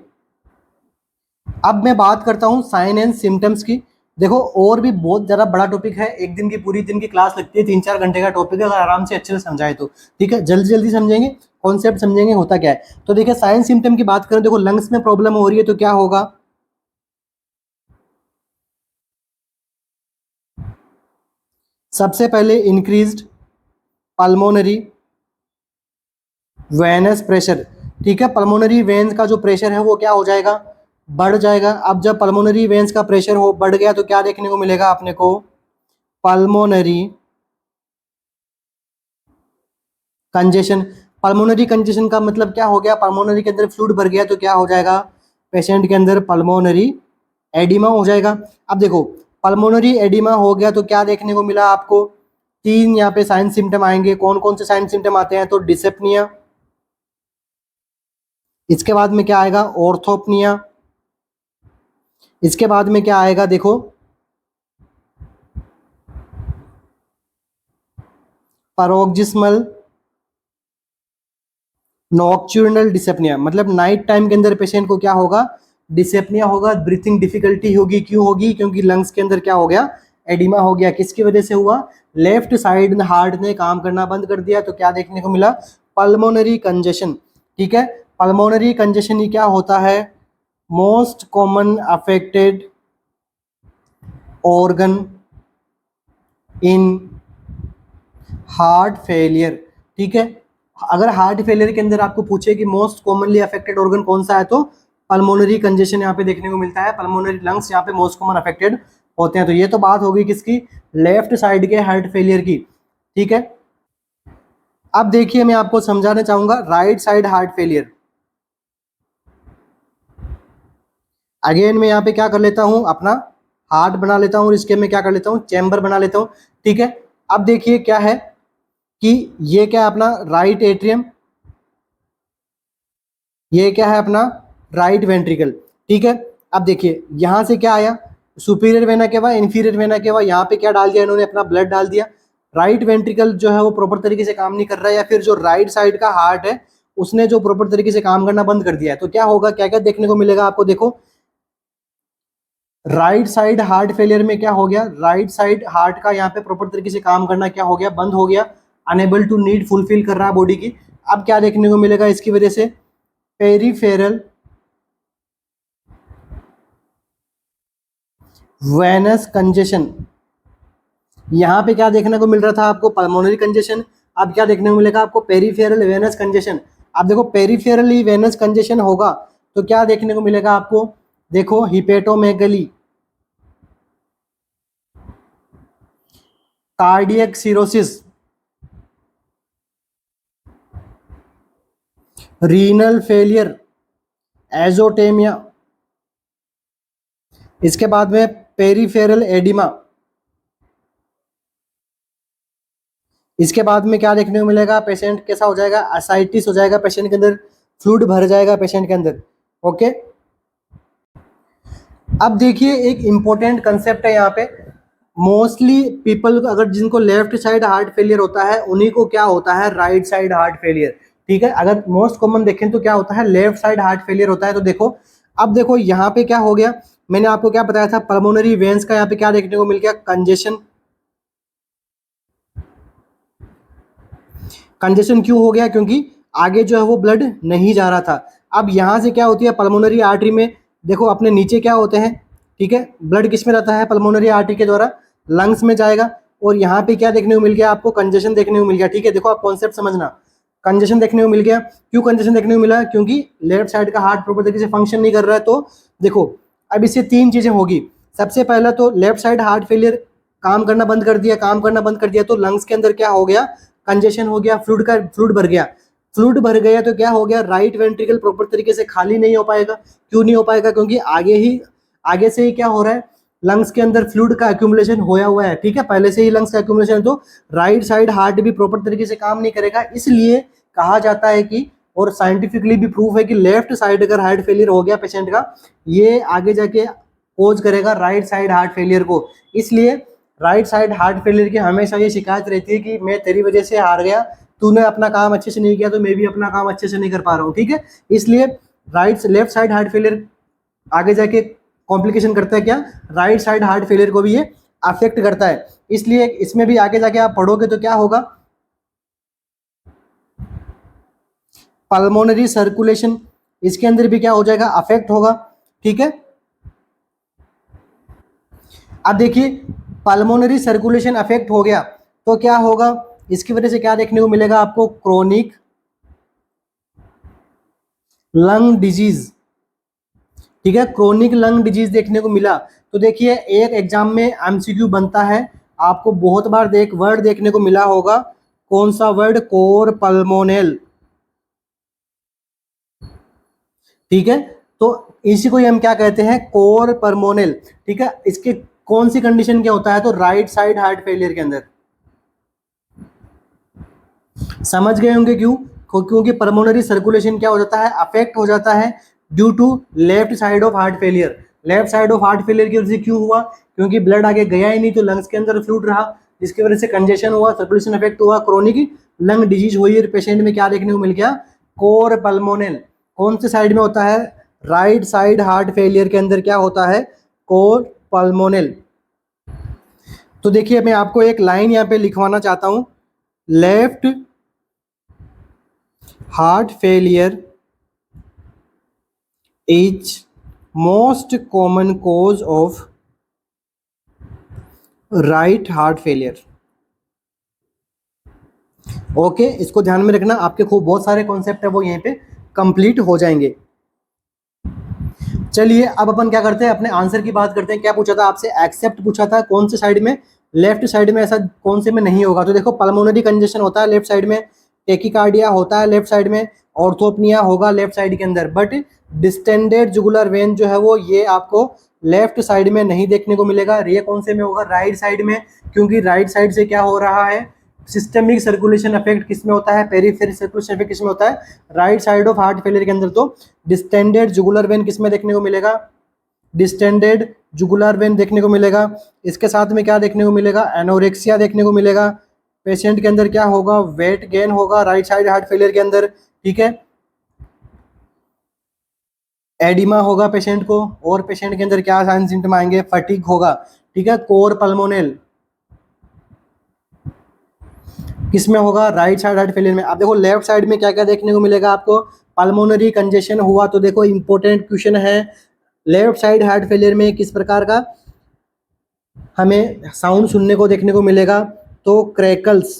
अब मैं बात करता हूँ साइन एंड सिम्टम्स की। देखो और भी बहुत ज़्यादा बड़ा टॉपिक है, एक दिन की पूरी दिन की क्लास लगती है, 3-4 घंटे का टॉपिक है, अगर आराम से अच्छे से समझाए तो। ठीक है, जल्दी जल्दी समझेंगे, कॉन्सेप्ट समझेंगे होता क्या है। तो देखिए साइन सिम्टम की बात करें, देखो लंग्स में प्रॉब्लम हो रही है तो क्या होगा, सबसे पहले इंक्रीज्ड पल्मोनरी वेनस प्रेशर। ठीक है, पल्मोनरी वेन्स का जो प्रेशर है वो क्या हो जाएगा, बढ़ जाएगा। अब जब पल्मोनरी वेन्स का प्रेशर हो बढ़ गया, तो क्या देखने को मिलेगा अपने को, पल्मोनरी कंजेशन। पल्मोनरी कंजेशन का मतलब क्या हो गया, पल्मोनरी के अंदर फ्लूइड भर गया, तो क्या हो जाएगा, पेशेंट के अंदर पल्मोनरी एडिमा हो जाएगा। अब देखो पल्मोनरी एडिमा हो गया तो क्या देखने को मिला आपको, तीन यहाँ पे साइन सिम्टम आएंगे। कौन कौन से साइन सिम्टम आते हैं, तो डिसेप्निया, इसके बाद में क्या आएगा, ऑर्थोपनिया। इसके बाद में क्या आएगा, देखो पैरोक्सिस्मल नॉक्टर्नल डिसेप्निया, मतलब नाइट टाइम के अंदर पेशेंट को क्या होगा, डिसेप्निया होगा, ब्रीथिंग डिफिकल्टी होगी। क्यों होगी, क्योंकि लंग्स के अंदर क्या हो गया, एडिमा हो गया। किसकी वजह से हुआ, लेफ्ट साइड हार्ट ने काम करना बंद कर दिया। तो क्या देखने को मिला, पल्मोनरी कंजेशन। ठीक है, पल्मोनरी कंजेशन ही क्या होता है, most common affected organ in heart failure. ठीक है, अगर हार्ट फेलियर के अंदर आपको पूछे कि मोस्ट कॉमनली अफेक्टेड ऑर्गन कौन सा है, तो पल्मोनरी कंजेशन यहाँ पे देखने को मिलता है। पल्मोनरी लंग्स यहाँ पे मोस्ट कॉमन अफेक्टेड होते हैं। तो ये तो बात होगी किसकी, लेफ्ट साइड के हार्ट फेलियर की। ठीक है, अब देखिए मैं आपको समझाना चाहूंगा right side heart failure. Again मैं यहाँ पे क्या कर लेता हूँ, अपना हार्ट बना लेता हूँ और इसके मैं क्या कर लेता हूँ, चैम्बर बना लेता हूँ। ठीक है, अब देखिए क्या है कि ये क्या है अपना राइट एट्रियम, ये क्या है अपना राइट वेंट्रिकल। ठीक है, अब देखिए यहां से क्या आया, सुपीरियर वेना के बाद इंफीरियर वेना के बाद यहाँ पे क्या डाल दिया इन्होंने, अपना ब्लड डाल दिया। राइट वेंट्रिकल जो है वो प्रॉपर तरीके से काम नहीं कर रहा है, या फिर जो राइट साइड का हार्ट है उसने जो प्रॉपर तरीके से काम करना बंद कर दिया है। तो क्या होगा, क्या क्या देखने को मिलेगा आपको, देखो राइट साइड हार्ट फेलियर में क्या हो गया, राइट साइड हार्ट का यहाँ पे प्रॉपर तरीके से काम करना क्या हो गया, बंद हो गया, अनेबल टू नीड फुलफिल कर रहा है बॉडी की। अब क्या देखने को मिलेगा इसकी वजह से, पेरीफेरल वेनस कंजेशन। यहां पे क्या देखने को मिल रहा था आपको, पल्मोनरी कंजेशन। अब क्या देखने को मिलेगा आपको, पेरीफेरल वेनस कंजेशन। अब देखो पेरीफेरल वेनस कंजेशन होगा तो क्या देखने को मिलेगा आपको, देखो हिपेटोमेगली, कार्डियक सिरोसिस, रीनल फेलियर, एजोटेमिया। इसके बाद में पेरीफेरल एडिमा। इसके बाद में क्या देखने को मिलेगा, पेशेंट कैसा हो जाएगा, असाइटिस हो जाएगा, पेशेंट के अंदर फ्लूइड भर जाएगा पेशेंट के अंदर। ओके, अब देखिए एक इंपॉर्टेंट कंसेप्ट है यहाँ पे, मोस्टली पीपल अगर जिनको लेफ्ट साइड हार्ट फेलियर होता है उन्हीं को क्या होता है, राइट साइड हार्ट फेलियर। ठीक है, अगर मोस्ट कॉमन देखें तो क्या होता है, लेफ्ट साइड हार्ट फेलियर होता है। तो देखो अब देखो यहाँ पे क्या हो गया, मैंने आपको क्या बताया था, पल्मोनरी वेन्स का यहाँ पे क्या देखने को मिल गया, कंजेशन। कंजेशन क्यों हो गया, क्योंकि आगे जो है वो ब्लड नहीं जा रहा था। अब यहाँ से क्या होती है, पल्मोनरी आर्टरी में देखो अपने नीचे क्या होते हैं, ठीक है, ब्लड किस में रहता है, पल्मोनरी आर्टरी के द्वारा लंग्स में जाएगा, और यहाँ पे क्या देखने को मिल गया आपको, कंजेशन देखने को मिल गया। ठीक है, देखो आप कॉन्सेप्ट समझना, कंजेशन देखने को मिल गया। क्यों कंजेशन देखने को मिला, क्योंकि लेफ्ट साइड का हार्ट प्रॉपर तरीके से फंक्शन नहीं कर रहा है। तो देखो अब इससे तीन चीजें होगी। सबसे पहला तो लेफ्ट साइड हार्ट फेलियर काम करना बंद कर दिया, काम करना बंद कर दिया तो लंग्स के अंदर क्या हो गया, कंजेशन हो गया, फ्लूइड भर गया। फ्लूइड भर गया तो क्या हो गया, राइट वेंट्रिकल प्रॉपर तरीके से खाली नहीं हो पाएगा। क्यों नहीं हो पाएगा, क्योंकि आगे से ही क्या हो रहा है, लंग्स के अंदर फ्लूइड का एक्यूमुलेशन होया हुआ है। ठीक है, पहले से ही लंग्स का एक्यूमुलेशन है, तो राइट साइड हार्ट भी प्रॉपर तरीके से काम नहीं करेगा। इसलिए कहा जाता है कि, और साइंटिफिकली भी प्रूफ है कि लेफ्ट साइड अगर हार्ट फेलियर हो गया पेशेंट का, ये आगे जाके कोज करेगा राइट साइड हार्ट फेलियर को। इसलिए राइट साइड हार्ट फेलियर की हमेशा ये शिकायत रहती है कि मैं तेरी वजह से हार गया, तूने अपना काम अच्छे से नहीं किया तो मैं भी अपना काम अच्छे से नहीं कर पा रहा हूँ। ठीक है, इसलिए लेफ्ट साइड हार्ट फेलियर आगे जाके कॉम्प्लिकेशन करता है क्या, राइट साइड हार्ट फेलियर को भी ये अफेक्ट करता है। इसलिए इसमें भी आगे जाके आप पढ़ोगे तो क्या होगा, पल्मोनरी सर्कुलेशन, इसके अंदर भी क्या हो जाएगा, अफेक्ट होगा। ठीक है, अब देखिए पल्मोनरी सर्कुलेशन अफेक्ट हो गया तो क्या होगा, इसकी वजह से क्या देखने को मिलेगा आपको, क्रोनिक लंग डिजीज। ठीक है, क्रोनिक लंग डिजीज देखने को मिला तो देखिए एक एग्जाम में एमसीक्यू बनता है, आपको बहुत बार एक वर्ड देखने को मिला होगा, कौन सा वर्ड, कोर पल्मोनेल। ठीक है, तो इसी को हम क्या कहते हैं, कोर पल्मोनेल। ठीक है, इसके कौन सी कंडीशन क्या होता है, तो राइट साइड हार्ट फेलियर के अंदर। समझ गए होंगे क्यों, क्योंकि पल्मोनरी सर्कुलेशन क्या हो जाता है, अफेक्ट हो जाता है due to left side of heart failure. Left side of heart failure की वजह से क्यों हुआ, क्योंकि ब्लड आगे गया ही नहीं तो लंग्स के अंदर फ्लूइड रहा, जिसकी वजह से कंजेशन हुआ, सर्कुलेशन अफेक्ट हुआ, क्रोनिक लंग डिजीज हुई और पेशेंट में क्या देखने को मिल गया, कोर पल्मोनल। कौन से साइड में होता है, राइट साइड हार्ट फेलियर के अंदर क्या होता है, कोर पल्मोनल। तो देखिए मैं आपको एक लाइन यहाँ पे लिखवाना चाहता हूँ, left heart failure is most common cause of right heart failure. Okay, इसको ध्यान में रखना, आपके खूब बहुत सारे कॉन्सेप्ट है वो यहीं पे कंप्लीट हो जाएंगे। चलिए अब अपन क्या करते हैं, अपने आंसर की बात करते हैं। क्या पूछा था आपसे, एक्सेप्ट पूछा था, कौन से साइड में, लेफ्ट साइड में, ऐसा कौन से में नहीं होगा। तो देखो पल्मोनरी कंजेशन होता है लेफ्ट साइड में, टेकिकार्डिया होता है लेफ्ट साइड में, ऑर्थोपनिया होगा लेफ्ट साइड के अंदर, बट डिस्टेंडेड जुगुलर वेन जो है वो ये आपको लेफ्ट साइड में नहीं देखने को मिलेगा। ये कौन से में होगा, राइट साइड में, क्योंकि राइट साइड से क्या हो रहा है, सिस्टमिक सर्कुलेशन इफेक्ट किस में होता है, पेरिफेरल सर्कुलेशन इफेक्ट किस में होता है, right side of heart failure के अंदर। तो डिस्टेंडेड जुगुलर वेन किस में देखने को मिलेगा, डिस्टेंडेड जुगुलर वेन देखने को मिलेगा। इसके साथ में क्या देखने को मिलेगा, एनोरेक्सिया देखने को मिलेगा। पेशेंट के अंदर क्या होगा, वेट गेन होगा राइट साइड हार्ट फेलियर के अंदर, ठीक है। एडिमा होगा पेशेंट को, और पेशेंट के अंदर क्या साइन सिम्टम आएंगे, फटीग होगा, ठीक है। कोर पल्मोनल किसमें होगा, राइट साइड हार्ट फेलियर में। अब देखो लेफ्ट साइड में क्या क्या देखने को मिलेगा आपको, पल्मोनरी कंजेशन हुआ तो देखो इंपॉर्टेंट क्वेश्चन है, लेफ्ट साइड हार्ट फेलियर में किस प्रकार का हमें साउंड सुनने को देखने को मिलेगा, तो क्रैकल्स,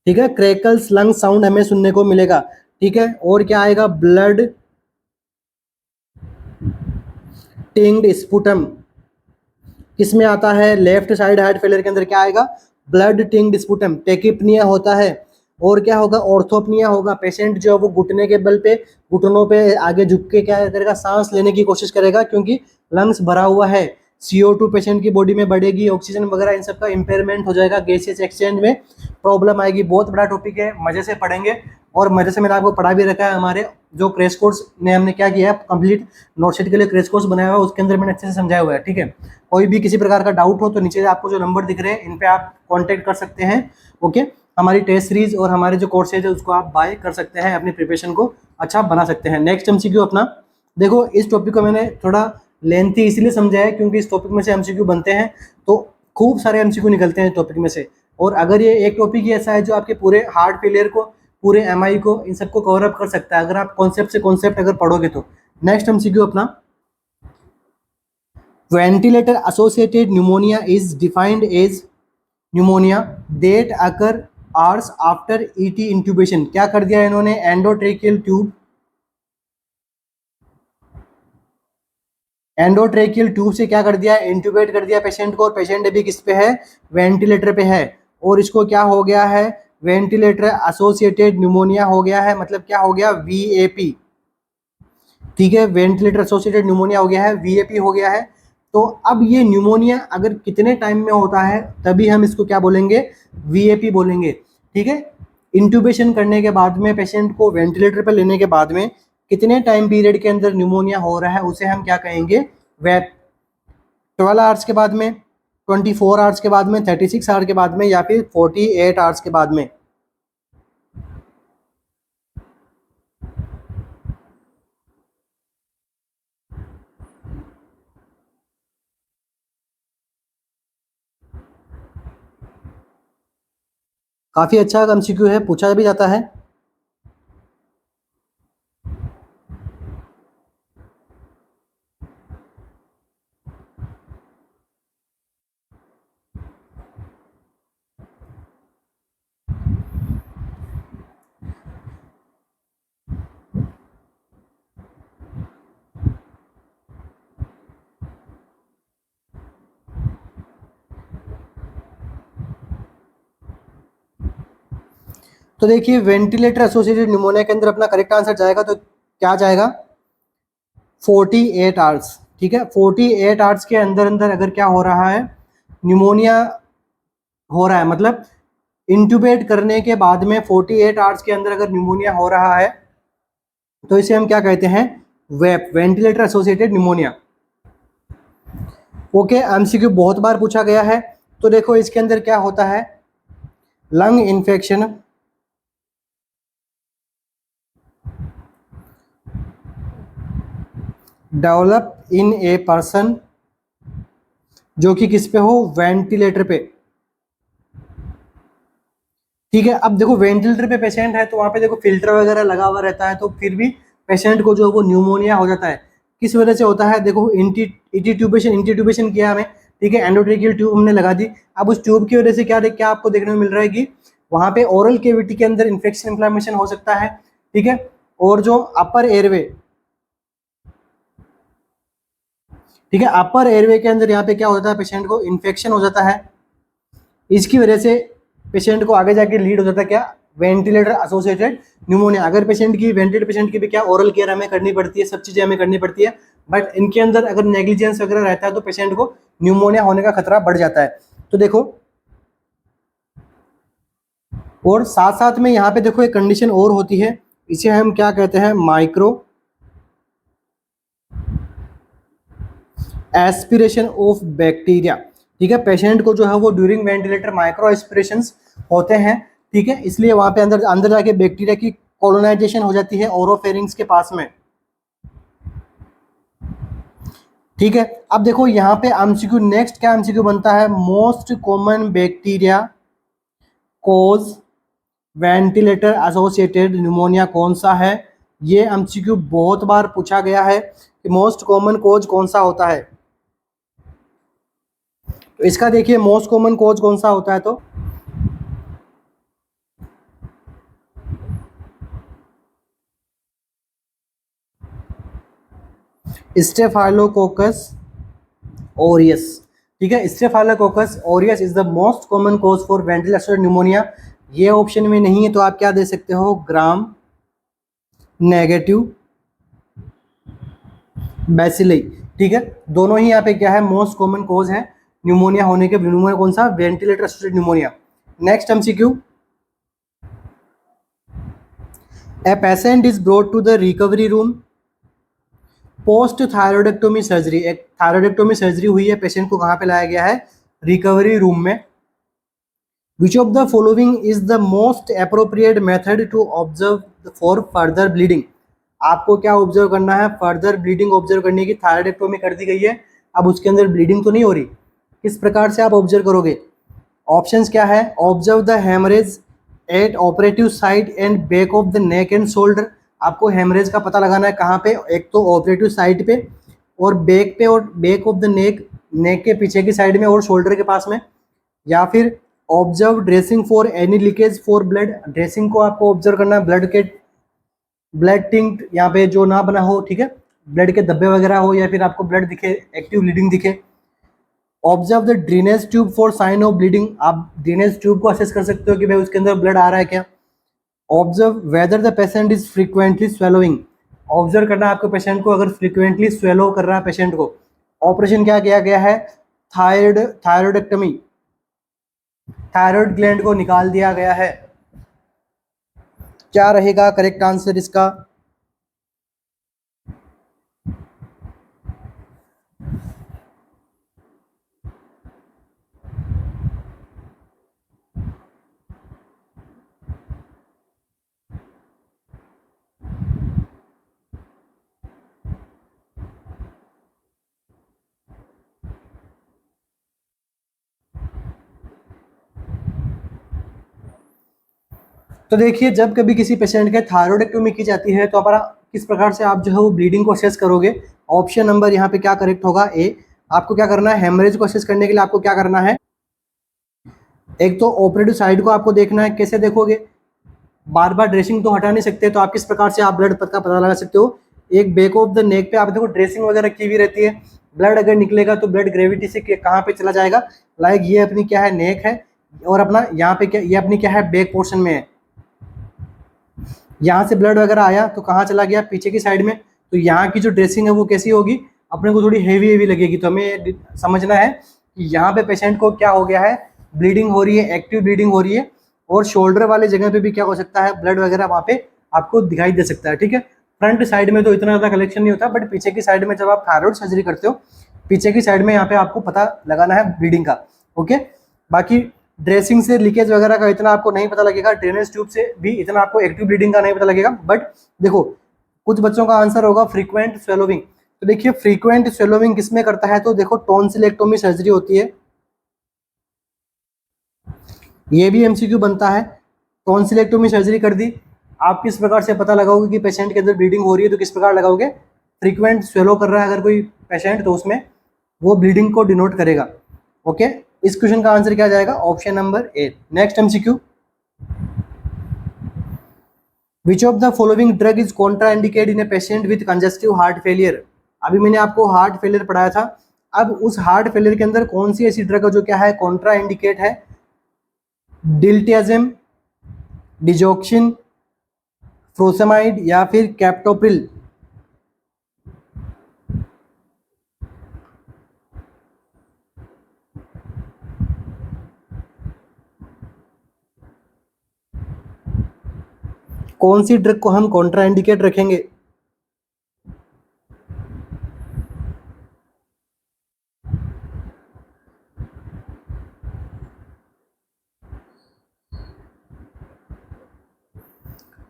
ठीक है, क्रैकल्स लंग साउंड हमें सुनने को मिलेगा, ठीक है। और क्या आएगा, ब्लड टिंग्ड स्पुटम किसमें आता है, लेफ्ट साइड हार्ट फेलियर के अंदर क्या आएगा, ब्लड टिंग्ड स्पुटम। टेकिपनिया होता है, और क्या होगा, ऑर्थोपनिया होगा। पेशेंट जो है वो घुटने के बल पे, घुटनों पे आगे झुक के क्या करेगा, सांस लेने की कोशिश करेगा, क्योंकि लंग्स भरा हुआ है। CO2 पेशेंट की बॉडी में बढ़ेगी, ऑक्सीजन वगैरह इन सब का इंपेयरमेंट हो जाएगा, गैसेस एक्सचेंज में प्रॉब्लम आएगी। बहुत बड़ा टॉपिक है, मजे से पढ़ेंगे, और मजे से मैंने आपको पढ़ा भी रखा है। हमारे जो क्रैश कोर्स ने हमने क्या किया है, कंप्लीट नोटशीट के लिए क्रैश कोर्स बनाया हुआ है, उसके अंदर मैंने अच्छे से समझाया हुआ है, ठीक है। कोई भी किसी प्रकार का डाउट हो तो नीचे आपको जो नंबर दिख रहे हैं इन पे आप कांटेक्ट कर सकते हैं, ओके। हमारी टेस्ट सीरीज और हमारे जो कोर्सेज है उसको आप बाय कर सकते हैं, अपनी प्रिपरेशन को अच्छा बना सकते हैं। नेक्स्ट MCQ अपना देखो, इस टॉपिक को मैंने थोड़ा लेंथी इसलिए समझाया है क्योंकि इस टॉपिक में से MCQ बनते हैं तो खूब सारे MCQ निकलते हैं टॉपिक में से, और अगर ये एक टॉपिक ही ऐसा है जो आपके पूरे हार्ट फेलियर को, पूरे MI को, इन सबको कवर अप कर सकता है अगर आप कॉन्सेप्ट से कॉन्सेप्ट अगर पढ़ोगे तो। नेक्स्ट MCQ अपना, ventilator associated pneumonia is defined as pneumonia that occur hours after ET intubation. क्या कर दिया इन्होंने, एंडोट्रेकियल ट्यूब, एंडोट्रेकियल ट्यूब से क्या कर दिया, इंट्यूबेट कर दिया पेशेंट को, और पेशेंट अभी किस पे है, वेंटिलेटर पे है, और इसको क्या हो गया है, वेंटिलेटर एसोसिएटेड न्यूमोनिया हो गया है, मतलब क्या हो गया, VAP, ठीक है। वेंटिलेटर एसोसिएटेड न्यूमोनिया हो गया है, VAP हो गया है। तो अब ये न्यूमोनिया अगर कितने टाइम में होता है तभी हम इसको क्या बोलेंगे, VAP बोलेंगे, ठीक है। इंट्यूबेशन करने के बाद में, पेशेंट को वेंटिलेटर पर लेने के बाद में कितने टाइम पीरियड के अंदर न्यूमोनिया हो रहा है उसे हम क्या कहेंगे, वेप। 12 आवर्स के बाद में, 24 आवर्स के बाद में, 36 आवर्स के बाद में, या फिर 48 आवर्स के बाद में। काफ़ी अच्छा MCQ है, पूछा भी जाता है। तो देखिए वेंटिलेटर एसोसिएटेड न्यूमोनिया के अंदर अपना करेक्ट आंसर जाएगा तो क्या जाएगा, 48 आवर्स, ठीक है। 48 आवर्स के अंदर अंदर अगर क्या हो रहा है, न्यूमोनिया हो रहा है, मतलब इंट्यूबेट करने के बाद में 48 आवर्स के अंदर अगर न्यूमोनिया हो रहा है तो इसे हम क्या कहते हैं, VAP, ventilator associated pneumonia. Okay, MCQ बहुत बार पूछा गया है। तो देखो इसके अंदर क्या होता है, lung infection develop in a person, जो कि किस पे हो, वेंटिलेटर पे। ठीक है, अब देखो वेंटिलेटर पे पेशेंट है तो वहां पे देखो फिल्टर वगैरह लगा हुआ रहता है, तो फिर भी पेशेंट को जो वो न्यूमोनिया हो जाता है। किस वजह से होता है, देखो इंटीट्यूबेशन किया हमें, ठीक है, एंडोट्रेकियल ट्यूब हमने लगा दी। अब उस ट्यूब की वजह से क्या क्या आपको देखने को मिल रहा है कि वहां पे ओरल केविटी के अंदर इन्फेक्शन इन्फ्लेमेशन हो सकता है, ठीक है। और जो अपर एयरवे, ठीक है, अपर एयरवे के अंदर यहाँ पे क्या होता है, पेशेंट को इन्फेक्शन हो जाता है। इसकी वजह से पेशेंट को आगे जाके लीड हो जाता है क्या, वेंटिलेटर एसोसिएटेड न्यूमोनिया। अगर पेशेंट की, वेंटिलेटर पेशेंट की भी क्या ओरल केयर हमें करनी पड़ती है, सब चीजें हमें करनी पड़ती है, बट इनके अंदर अगर नेग्लिजेंस वगैरह रहता है तो पेशेंट को न्यूमोनिया होने का खतरा बढ़ जाता है। तो देखो, और साथ साथ में यहाँ पे देखो एक कंडीशन और होती है, इसे हम क्या कहते हैं, माइक्रो एस्पिरेशन ऑफ बैक्टीरिया। ठीक है, पेशेंट को जो है वो ड्यूरिंग वेंटिलेटर माइक्रो एस्पिरेशंस होते हैं, ठीक है, इसलिए वहां पे अंदर अंदर जाके बैक्टीरिया की कॉलोनाइजेशन हो जाती है ओरोफेरिंग्स के पास में। ठीक है, अब देखो यहाँ पे एमसीक्यू, नेक्स्ट क्या एमसीक्यू बनता है, मोस्ट कॉमन बैक्टीरिया कोज वेंटिलेटर एसोसिएटेड न्यूमोनिया कौन सा है। ये एमसीक्यू बहुत बार पूछा गया है कि मोस्ट कॉमन कोज कौन सा होता है। तो इसका देखिए मोस्ट कॉमन कोज कौन सा होता है, तो स्टेफाइलोकोकस ओरियस। ठीक है, staphylococcus Orius is the most common cause for ventilator pneumonia. ये ऑप्शन में नहीं है तो आप क्या दे सकते हो, ग्राम नेगेटिव बैसिली। ठीक है, दोनों ही यहाँ पे क्या है, मोस्ट कॉमन कॉज है न्यूमोनिया होने के। न्यूमोनिया कौन सा, ventilator associated pneumonia. Next MCQ, a patient is brought to the recovery room post thyroidectomy surgery. एक थायरॉयडेक्टोमी सर्जरी हुई है, पेशेंट को कहाँ पे लाया गया है, रिकवरी रूम में। Which of the following is the most appropriate method to observe for further bleeding. आपको क्या ऑब्जर्व करना है, फर्दर ब्लीडिंग ऑब्जर्व करने की। थायरॉयडेक्टोमी कर दी गई है, अब उसके अंदर ब्लीडिंग तो नहीं हो रही, किस प्रकार से आप ऑब्जर्व करोगे। ऑप्शंस क्या है, observe the haemorrhage at operative site and back of the neck and shoulder. आपको हेमरेज का पता लगाना है कहाँ पे, एक तो ऑपरेटिव साइट पे और बैक पे, और बैक ऑफ द नेक, नेक के पीछे की साइड में और शोल्डर के पास में। या फिर observe dressing for any leakage for blood. Dressing को आपको ऑब्जर्व करना है, ब्लड के, ब्लड टिंट यहाँ पे जो ना बना हो, ठीक है, ब्लड के धब्बे वगैरह हो, या फिर आपको ब्लड दिखे, एक्टिव ब्लीडिंग दिखे। Observe the drainage tube for sign of bleeding. आप ड्रेनेज ट्यूब को असेस कर सकते हो कि भाई उसके अंदर ब्लड आ रहा है क्या। Observe whether the patient is frequently swallowing. Observe करना आपको पेशेंट को, अगर फ्रीक्वेंटली स्वेलो कर रहा है पेशेंट को। ऑपरेशन क्या किया गया है, थायरॉयडेक्टमी, थायरॉयड ग्लैंड को निकाल दिया गया है। क्या रहेगा करेक्ट आंसर इसका, तो देखिए जब कभी किसी पेशेंट के थायरॉयडेक्टोमी की जाती है तो हमारा किस प्रकार से आप जो है वो ब्लीडिंग को असेस करोगे। ऑप्शन नंबर यहाँ पे क्या करेक्ट होगा, ए। आपको क्या करना है, हेमरेज को असेस करने के लिए आपको क्या करना है, एक तो ऑपरेटिव साइड को आपको देखना है। कैसे देखोगे, बार बार ड्रेसिंग तो हटा नहीं सकते, तो आप किस प्रकार से आप ब्लड का पता लगा सकते हो, एक बैक ऑफ द नेक पे आप देखो ड्रेसिंग वगैरह की हुई रहती है। ब्लड अगर निकलेगा तो ब्लड ग्रेविटी से कहाँ पे चला जाएगा, लाइक ये अपनी क्या है, नेक है, और अपना यहाँ पे क्या, ये अपनी क्या है, बैक पोर्शन में है। यहाँ से ब्लड वगैरह आया तो कहाँ चला गया, पीछे की साइड में। तो यहाँ की जो ड्रेसिंग है वो कैसी होगी, अपने को थोड़ी हेवी हेवी लगेगी। तो हमें समझना है कि यहाँ पे पेशेंट को क्या हो गया है, ब्लीडिंग हो रही है, एक्टिव ब्लीडिंग हो रही है, और शोल्डर वाले जगह पे भी क्या हो सकता है, ब्लड वगैरह वहाँ पे आपको दिखाई दे सकता है, ठीक है। फ्रंट साइड में तो इतना ज़्यादा कलेक्शन नहीं होता, बट पीछे की साइड में जब आप थायराइड सर्जरी करते हो, पीछे की साइड में यहाँ पे आपको पता लगाना है ब्लीडिंग का, ओके। बाकी ड्रेसिंग से लीकेज वगैरह का इतना आपको नहीं पता लगेगा, ड्रेनेज ट्यूब से भी इतना आपको एक्टिव ब्लीडिंग का नहीं पता लगेगा। बट देखो, कुछ बच्चों का आंसर होगा फ्रीक्वेंट स्वेलोविंग। तो देखिए फ्रीक्वेंट स्वेलोविंग किसमें करता है, तो देखो टॉन्सिलेक्टोमी सर्जरी होती है, ये भी एमसीक्यू बनता है। टॉन्सिलेक्टोमी सर्जरी कर दी, आप किस प्रकार से पता लगाओगे कि पेशेंट के अंदर ब्लीडिंग हो रही है, तो किस प्रकार लगाओगे, फ्रीक्वेंट स्वेलो कर रहा है अगर कोई पेशेंट, तो उसमें वो ब्लीडिंग को डिनोट करेगा, ओके। इस क्वेश्चन का आंसर क्या जाएगा, option number A. Next MCQ, which of the following drug is contraindicate in a patient with congestive heart failure. अभी मैंने आपको हार्ट फेलियर पढ़ाया था, अब उस हार्ट फेलियर के अंदर कौन सी ऐसी ड्रग है जो क्या है, कॉन्ट्राइंडिकेट है, डिल्टियाजिम, डिजोक्सिन, फ्रोसेमाइड या फिर कैप्टोप्रिल। कौन सी ड्रग को हम कॉन्ट्राइंडिकेट रखेंगे,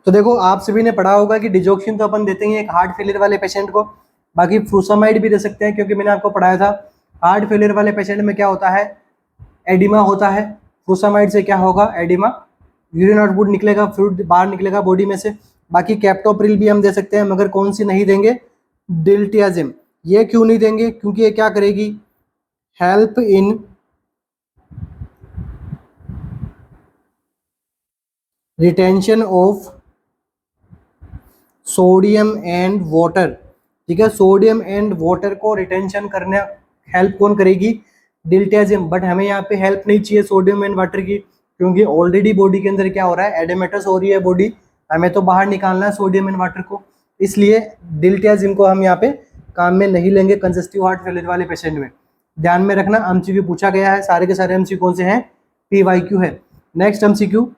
तो देखो आप सभी ने पढ़ा होगा कि डिजोक्सिन तो अपन देते हैं एक हार्ट फेलियर वाले पेशेंट को, बाकी फ्रूसामाइड भी दे सकते हैं, क्योंकि मैंने आपको पढ़ाया था हार्ट फेलियर वाले पेशेंट में क्या होता है, एडिमा होता है। फ्रूसामाइड से क्या होगा, एडिमा, यूरिन आउटपुट निकलेगा, फ्लूइड बाहर निकलेगा बॉडी में से। बाकी कैप्टोप्रिल भी हम दे सकते हैं, मगर कौन सी नहीं देंगे, डिल्टियाजिम। ये क्यों नहीं देंगे, क्योंकि ये क्या करेगी, help in retention of sodium and water, ठीक है। सोडियम एंड वाटर को रिटेंशन करने हेल्प कौन करेगी, डिल्टियाजिम। बट हमें यहाँ पे हेल्प नहीं चाहिए सोडियम एंड वाटर की, क्योंकि ऑलरेडी बॉडी के अंदर क्या हो रहा है, एडेमेटस हो रही है बॉडी, हमें तो बाहर निकालना है सोडियम एंड वाटर को, इसलिए डिल्टियाजिम को हम यहाँ पे काम में नहीं लेंगे कंजेस्टिव हार्ट फेलियर वाले पेशेंट में। ध्यान में रखना, एमसीक्यू पूछा गया है, सारे के सारे एमसीक्यू कौन से हैं, पीवाईक्यू है। Next MCQ,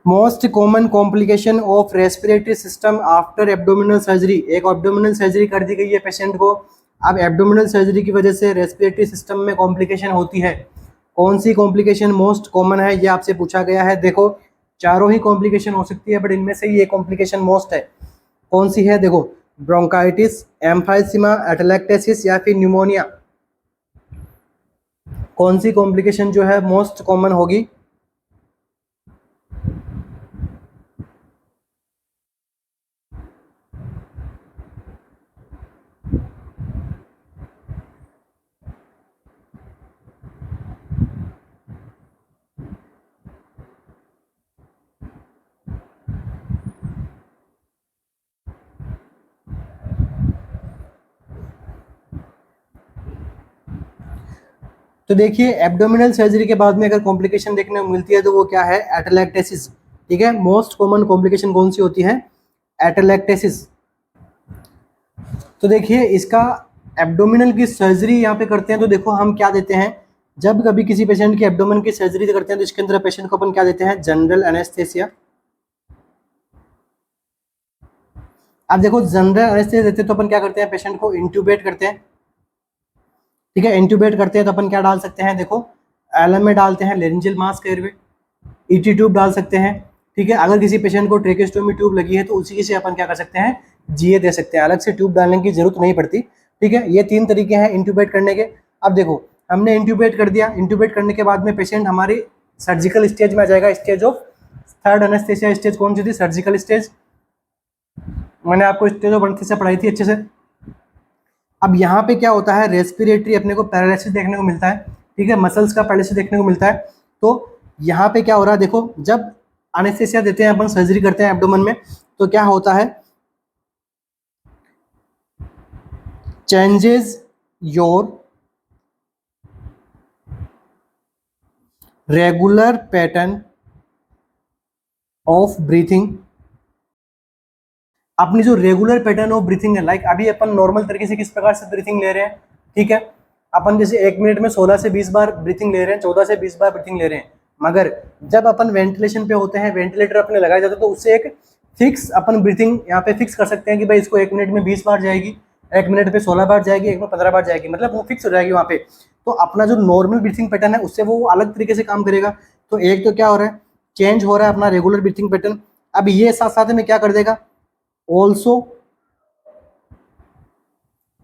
most common complication of respiratory system after abdominal surgery. एक एब्डोमिनल सर्जरी कर दी गई है पेशेंट को, अब एब्डोमिनल सर्जरी की वजह से रेस्पिरेटरी सिस्टम में कॉम्प्लिकेशन होती है, कौन सी कॉम्प्लिकेशन मोस्ट कॉमन है, ये आपसे पूछा गया है। देखो चारों ही कॉम्प्लिकेशन हो सकती है, बट इनमें से ये कॉम्प्लिकेशन मोस्ट है, कौन सी है, देखो ब्रोंकाइटिस, एम्फाइसीमा, एटेलेक्टेसिस या फिर न्यूमोनिया, कौन सी कॉम्प्लिकेशन जो है मोस्ट कॉमन होगी। तो देखिए एब्डोमिनल सर्जरी के बाद में अगर कॉम्प्लिकेशन देखने को मिलती है तो वो क्या है, एटेलेक्टेसिस, ठीक है। मोस्ट कॉमन कॉम्प्लिकेशन कौन सी होती है, एटेलेक्टेसिस। तो देखिए इसका एब्डोमिनल की सर्जरी यहाँ पे करते हैं, तो देखो हम क्या देते हैं, जब कभी किसी पेशेंट की एब्डोमिन की सर्जरी करते हैं तो इसके अंदर पेशेंट को अपन क्या देते हैं, जनरल एनेस्थेसिया। अब देखो जनरल एनेस्थेसिया देते हैं तो अपन क्या करते हैं, पेशेंट को इंट्यूबेट करते हैं, ठीक है। इंट्यूबेट करते हैं तो अपन क्या डाल सकते हैं, देखो एलएम में डालते हैं, laryngeal mask airway, ET tube डाल सकते हैं, ठीक है। अगर किसी पेशेंट को ट्रेकेस्टोमी ट्यूब लगी है तो उसी से अपन क्या कर सकते हैं, जीए दे सकते हैं, अलग से ट्यूब डालने की जरूरत नहीं पड़ती, ठीक है। ये 3 तरीके हैं इंट्यूबेट करने के। अब देखो हमने इंट्यूबेट कर दिया, इंट्यूबेट करने के बाद में पेशेंट हमारी सर्जिकल स्टेज में आ जाएगा, stage of third anaesthesia. Stage कौन सी थी, सर्जिकल स्टेज, मैंने आपको स्टेज ऑफ एनेस्थेसिया पढ़ाई थी अच्छे से। अब यहाँ पे क्या होता है, रेस्पिरेटरी अपने को पैरालिसिस देखने को मिलता है, ठीक है, मसल्स का पैरालिसिस देखने को मिलता है। तो यहाँ पे क्या हो रहा है, देखो जब एनेस्थेसिया देते हैं अपन, सर्जरी करते हैं एब्डोमेन में, तो क्या होता है, changes your regular pattern of breathing. अपनी जो रेगुलर पैटर्न ऑफ ब्रीथिंग है, लाइक अभी अपन नॉर्मल तरीके से किस प्रकार से ब्रीथिंग ले रहे हैं, ठीक है, अपन जैसे 1 मिनट में 16 से 20 बार ब्रीथिंग ले रहे हैं, 14 से 20 बार ब्रीथिंग ले रहे हैं, मगर जब अपन वेंटिलेशन पे होते हैं, वेंटिलेटर अपने लगाया जाता है, तो उससे एक फिक्स अपन ब्रीथिंग यहाँ पे फिक्स कर सकते हैं कि भाई इसको 1 मिनट में 20 बार जाएगी, 1 मिनट पे 16 बार जाएगी, 1 में 15 बार जाएगी, मतलब वो फिक्स हो जाएगी वहाँ पे। तो अपना जो नॉर्मल ब्रीथिंग पैटर्न है उससे वो अलग तरीके से काम करेगा। तो एक तो क्या हो रहा है, चेंज हो रहा है अपना रेगुलर ब्रीथिंग पैटर्न। अब ये साथ साथ में क्या कर देगा, also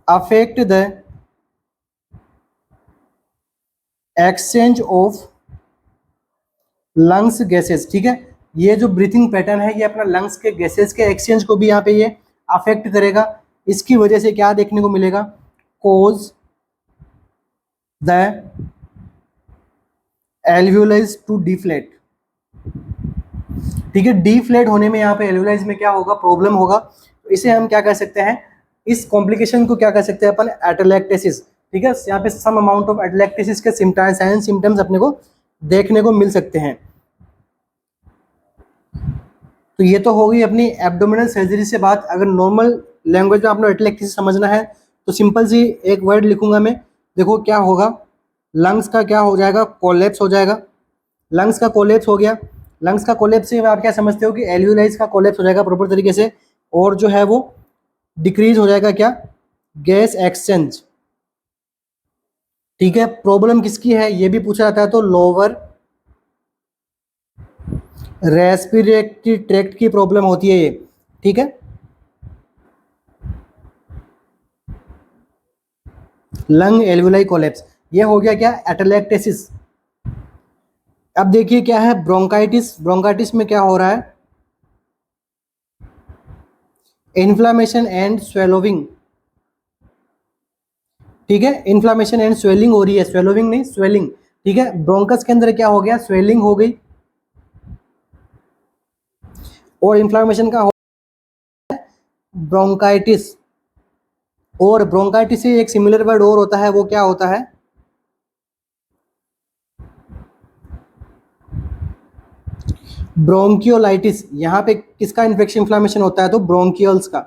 affect the exchange of lungs gases. ठीक है, ये जो ब्रीथिंग पैटर्न है ये अपना लंग्स के गैसेस के एक्सचेंज को भी यहाँ पे ये अफेक्ट करेगा। इसकी वजह से क्या देखने को मिलेगा, cause the alveoli to deflate. ठीक है, डिफ्लेट होने में यहाँ पे एल्वियोलाइज में क्या होगा, प्रॉब्लम होगा। तो इसे हम क्या कह सकते हैं, इस कॉम्प्लिकेशन को क्या कह सकते हैं अपन, एटेलेक्टेसिस। ठीक है, यहाँ पे सम अमाउंट ऑफ एटेलेक्टेसिस के सिम्टम्स अपने को देखने को मिल सकते हैं। तो ये तो होगी अपनी एब्डोमिनल सर्जरी से बात। अगर नॉर्मल लैंग्वेज में आपने एटेलेक्टेसिस समझना है तो सिंपल सी एक वर्ड लिखूंगा मैं, देखो क्या होगा, लंग्स का क्या हो जाएगा, कोलैप्स हो जाएगा। लंग्स का कोलैप्स हो गया, लंग्स का कोलैप्स से आप क्या समझते हो कि एल्वियोलाइज का कोलैप्स हो जाएगा प्रॉपर तरीके से, और जो है वो डिक्रीज हो जाएगा क्या, गैस एक्सचेंज। ठीक है, प्रॉब्लम किसकी है ये भी पूछा जाता है, तो लोअर रेस्पिरेटरी ट्रैक्ट की प्रॉब्लम होती है ये। ठीक है, लंग एल्वियोलाई कोलैप्स, ये हो गया क्या, एटेलेक्टेसिस। अब देखिए क्या है, ब्रोंकाइटिस। ब्रोंकाइटिस में क्या हो रहा है, इन्फ्लामेशन एंड स्वेलोविंग। ठीक है, इन्फ्लामेशन एंड स्वेलिंग हो रही है, स्वेलोविंग नहीं, स्वेलिंग। ठीक है, ब्रोंकस के अंदर क्या हो गया, स्वेलिंग हो गई, और इन्फ्लामेशन का हो ब्रोंकाइटिस। और ब्रोंकाइटिस से एक सिमिलर वर्ड और होता है, वो क्या होता है, ब्रोंकियोलाइटिस। यहाँ पे किसका इन्फेक्शन इन्फ्लामेशन होता है, तो ब्रोंकियल्स का।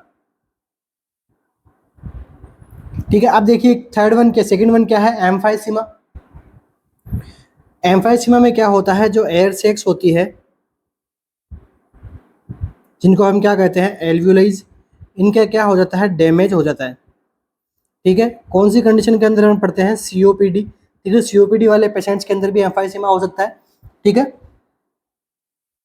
ठीक है, अब देखिए थर्ड वन क्या, सेकंड वन क्या है, एम्फाइसीमा। एम्फाइसीमा में क्या होता है, जो एयर सैक्स होती है, जिनको हम क्या कहते हैं, एल्वियोलाइज, इनका क्या हो जाता है, डैमेज हो जाता है। ठीक है, कौन सी कंडीशन के अंदर हम पढ़ते हैं, सीओपीडी। ठीक है, सीओपीडी वाले पेशेंट्स के अंदर भी एम्फाइसीमा हो सकता है। ठीक है,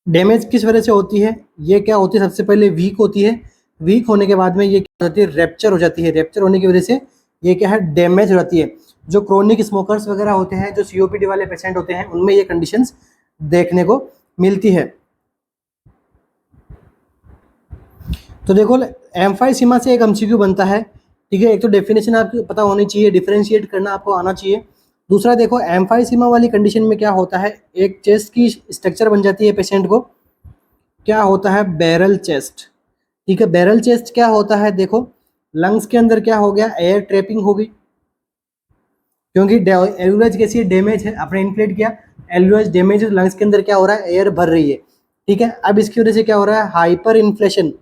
डैमेज किस वजह से होती है, ये क्या होती है, सबसे पहले वीक होती है, वीक होने के बाद में ये क्या होती है, रैप्चर हो जाती है, रैप्चर होने की वजह से ये क्या है, डैमेज हो जाती है। जो क्रोनिक स्मोकर्स वगैरह होते हैं, जो सीओपीडी वाले पेशेंट होते हैं, उनमें ये कंडीशंस देखने को मिलती है। तो देखो एम्फाइसीमा से एक एमसीक्यू बनता है। ठीक है, एक तो डेफिनेशन आपको पता होनी चाहिए, डिफरेंशिएट करना आपको आना चाहिए। दूसरा देखो एम्फाइसीमा वाली कंडीशन में क्या होता है, एक चेस्ट की स्ट्रक्चर बन जाती है पेशेंट को, क्या होता है, बैरल चेस्ट। ठीक है, बैरल चेस्ट क्या होता है, देखो लंग्स के अंदर क्या हो गया, एयर ट्रैपिंग हो गई, क्योंकि एल्वियोलाइज कैसी डैमेज है, आपने इन्फ्लेट किया, एल्वियोलाइज डैमेज, लंग्स के अंदर क्या हो रहा है, एयर भर रही है। ठीक है, अब इसकी वजह से क्या हो रहा है, hyper inflation,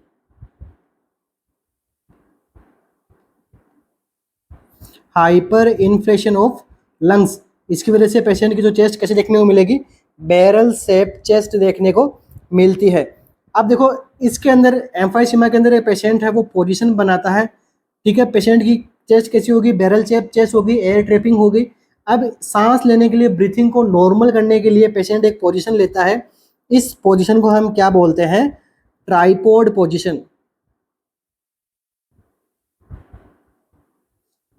hyper inflation of lungs. इसकी वजह से पेशेंट की जो चेस्ट कैसे देखने को मिलेगी, बैरल शेप चेस्ट देखने को मिलती है। अब देखो इसके अंदर एम्फाइसीमा के अंदर एक पेशेंट है, वो पोजीशन बनाता है। ठीक है, पेशेंट की चेस्ट कैसी होगी, बैरल शेप चेस्ट होगी, एयर ट्रैपिंग होगी। अब सांस लेने के लिए, ब्रीथिंग को नॉर्मल करने के लिए पेशेंट एक पोजीशन लेता है। इस पोजीशन को हम क्या बोलते हैं, ट्राइपॉड पोजीशन।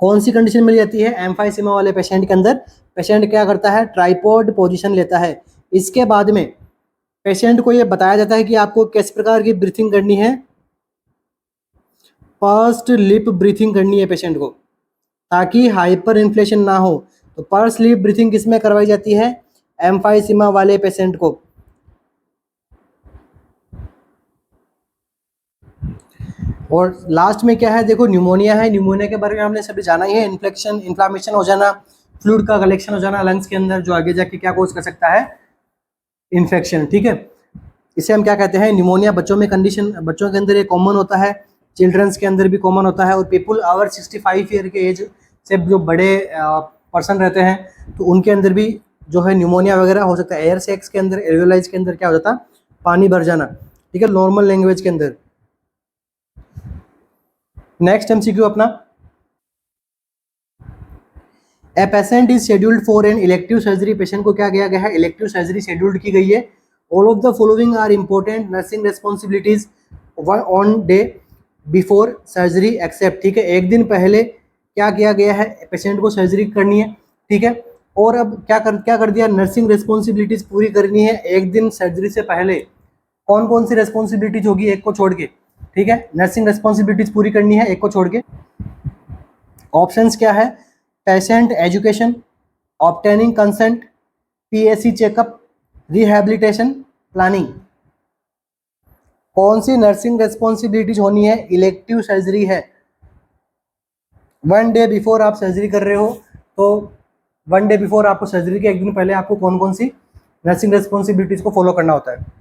कौन सी कंडीशन मिल जाती है, एम्फाइसीमा वाले पेशेंट के अंदर पेशेंट क्या करता है, ट्राइपॉड पोजीशन लेता है। इसके बाद में पेशेंट को ये बताया जाता है कि आपको किस प्रकार की ब्रीथिंग करनी है, पर्स्ड लिप ब्रीथिंग करनी है पेशेंट को, ताकि हाइपर इन्फ्लेशन ना हो। तो पर्स लिप ब्रीथिंग किस में करवाई जाती है, एम्फाइसीमा वाले पेशेंट को। और लास्ट में क्या है, देखो न्यूमोनिया है। न्यूमोनिया के बारे में हमने सभी जाना ही है, इन्फ्लेक्शन, इन्फ्लामेशन हो जाना, फ्लूइड का कलेक्शन हो जाना लंग्स के अंदर, जो आगे जाके क्या कोज कर सकता है, इन्फेक्शन। ठीक है, इसे हम क्या कहते हैं, न्यूमोनिया। बच्चों में कंडीशन, बच्चों के अंदर ये कॉमन होता है, चिल्ड्रंस के अंदर भी कॉमन होता है, और पीपुल ओवर 65 ईयर के एज से जो बड़े पर्सन रहते हैं, तो उनके अंदर भी जो है न्यूमोनिया वगैरह हो सकता है। एयर सैक्स के अंदर, एल्वेलाइज के अंदर क्या हो जाता है, पानी भर जाना, ठीक है, नॉर्मल लैंग्वेज के अंदर। नेक्स्ट एमसीक्यू अपना, a patient is scheduled for an elective surgery, patient को क्या किया गया है, इलेक्टिव सर्जरी शेड्यूल्ड की गई है। All of the following are important nursing responsibilities on day before surgery except, ठीक है, एक दिन पहले क्या किया गया है, पेशेंट को सर्जरी करनी है, ठीक है, और अब क्या कर दिया, नर्सिंग रेस्पॉन्सिबिलिटीज पूरी करनी है एक दिन सर्जरी से पहले। कौन कौन सी रेस्पॉन्सिबिलिटीज होगी, एक को छोड़ के, ठीक है, नर्सिंग रेस्पॉन्सिबिलिटीज पूरी करनी है एक को छोड़ के। ऑप्शंस क्या है, patient education, obtaining consent, PAC checkup, rehabilitation planning. कौन सी नर्सिंग रेस्पॉन्सिबिलिटीज होनी है, इलेक्टिव सर्जरी है, 1 डे बिफोर आप सर्जरी कर रहे हो, तो 1 डे बिफोर आपको सर्जरी के एक दिन पहले आपको कौन कौन सी नर्सिंग रेस्पॉन्सिबिलिटीज को फॉलो करना होता है।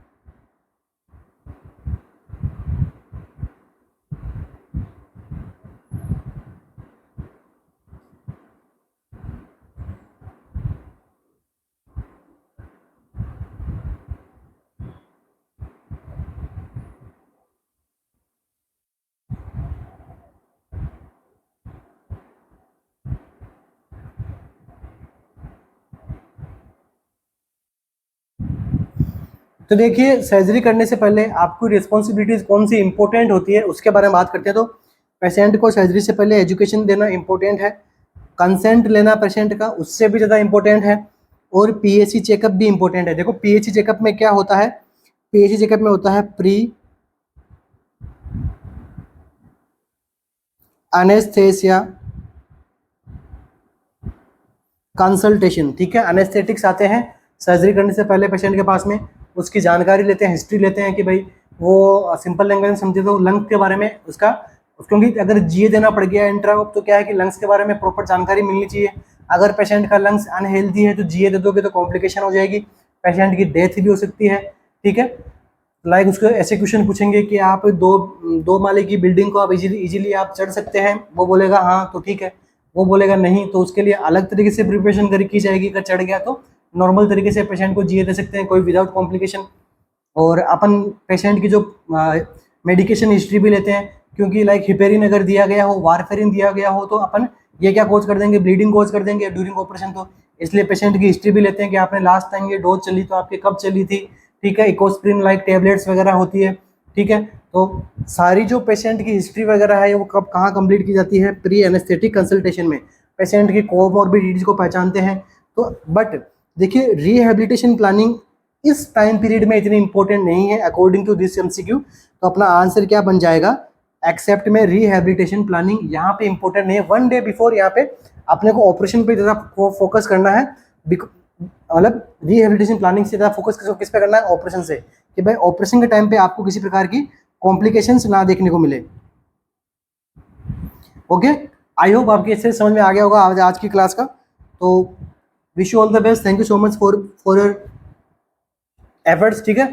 तो देखिए, सर्जरी करने से पहले आपको रिस्पॉन्सिबिलिटीज कौन सी इंपॉर्टेंट होती है उसके बारे में बात करते हैं। तो पेशेंट को सर्जरी से पहले एजुकेशन देना इंपॉर्टेंट है, कंसेंट लेना पेशेंट का उससे भी ज़्यादा इंपॉर्टेंट है, और पीएसी चेकअप भी इंपॉर्टेंट है। देखो पीएसी चेकअप में क्या होता है, पीएसी चेकअप में होता है प्री एनेस्थेसिया कंसल्टेशन, ठीक है, एनेस्थेटिक्स आते हैं सर्जरी करने से पहले पेशेंट के पास में, उसकी जानकारी लेते हैं, हिस्ट्री लेते हैं कि भाई वो सिंपल लैंग्वेज में समझे तो लंग्स के बारे में उसका, क्योंकि अगर जीए देना पड़ गया इंट्रा तो क्या है कि लंग्स के बारे में प्रॉपर जानकारी मिलनी चाहिए। अगर पेशेंट का लंग्स अनहेल्दी है तो जीए दे दोगे तो कॉम्प्लिकेशन हो जाएगी, पेशेंट की डेथ भी हो सकती है, ठीक है। लाइक उसको ऐसे क्वेश्चन पूछेंगे कि आप दो माले की बिल्डिंग को आप इजीली आप चढ़ सकते हैं, वो बोलेगा हाँ तो ठीक है, वो बोलेगा नहीं, तो उसके लिए अलग तरीके से प्रिपरेशन करी की जाएगी। अगर चढ़ गया तो नॉर्मल तरीके से पेशेंट को जीए दे सकते हैं, कोई विदाउट कॉम्प्लिकेशन। और अपन पेशेंट की जो मेडिकेशन हिस्ट्री भी लेते हैं, क्योंकि लाइक हिपेरिन अगर दिया गया हो, वारफेरिन दिया गया हो, तो अपन ये क्या कोच कर देंगे, ब्लीडिंग कोच कर देंगे ड्यूरिंग ऑपरेशन। तो इसलिए पेशेंट की हिस्ट्री भी लेते हैं कि आपने लास्ट टाइम ये डोज चली तो आपकी कब चली थी, ठीक है, इकोस्प्रिन लाइक टेबलेट्स वगैरह होती है, ठीक है। तो सारी जो पेशेंट की हिस्ट्री वगैरह है वो कब कहाँ कंप्लीट की जाती है, प्री एनेस्थेटिक कंसल्टेशन में पेशेंट की कोमॉर्बिडिटीज को पहचानते हैं। तो बट देखिए, रिहैबिलिटेशन प्लानिंग इस टाइम पीरियड में इतनी इंपॉर्टेंट नहीं है अकॉर्डिंग टू दिस एमसीक्यू। तो अपना आंसर क्या बन जाएगा, एक्सेप्ट में रिहैबिलिटेशन प्लानिंग यहाँ पे इंपॉर्टेंट नहीं है। 1 डे बिफोर यहाँ पे अपने को ऑपरेशन पे ज़्यादा फोकस करना है, मतलब रिहैबिलिटेशन प्लानिंग से ज़्यादा फोकस किस पे करना है, ऑपरेशन से, कि भाई ऑपरेशन के टाइम पे आपको किसी प्रकार की कॉम्प्लिकेशंस ना देखने को मिले। ओके, आई होप आपके इससे समझ में आ गया होगा आज की क्लास का। तो wish you all the best, thank you so much for your efforts, ठीक है,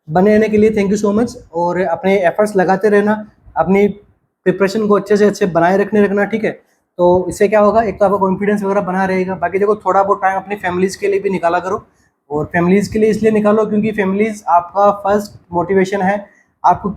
बने रहने के लिए थैंक यू सो मच, और अपने एफर्ट्स लगाते रहना, अपनी प्रिपरेशन को अच्छे से अच्छे बनाए रखना, ठीक है। तो इससे क्या होगा, एक तो आपका कॉन्फिडेंस वगैरह बना रहेगा, बाकी देखो थोड़ा बहुत टाइम अपनी फैमिलीज़ के लिए भी निकाला करो, और फैमिलीज़ के लिए इसलिए निकालो क्योंकि फैमिलीज़ आपका फर्स्ट मोटिवेशन है। आपको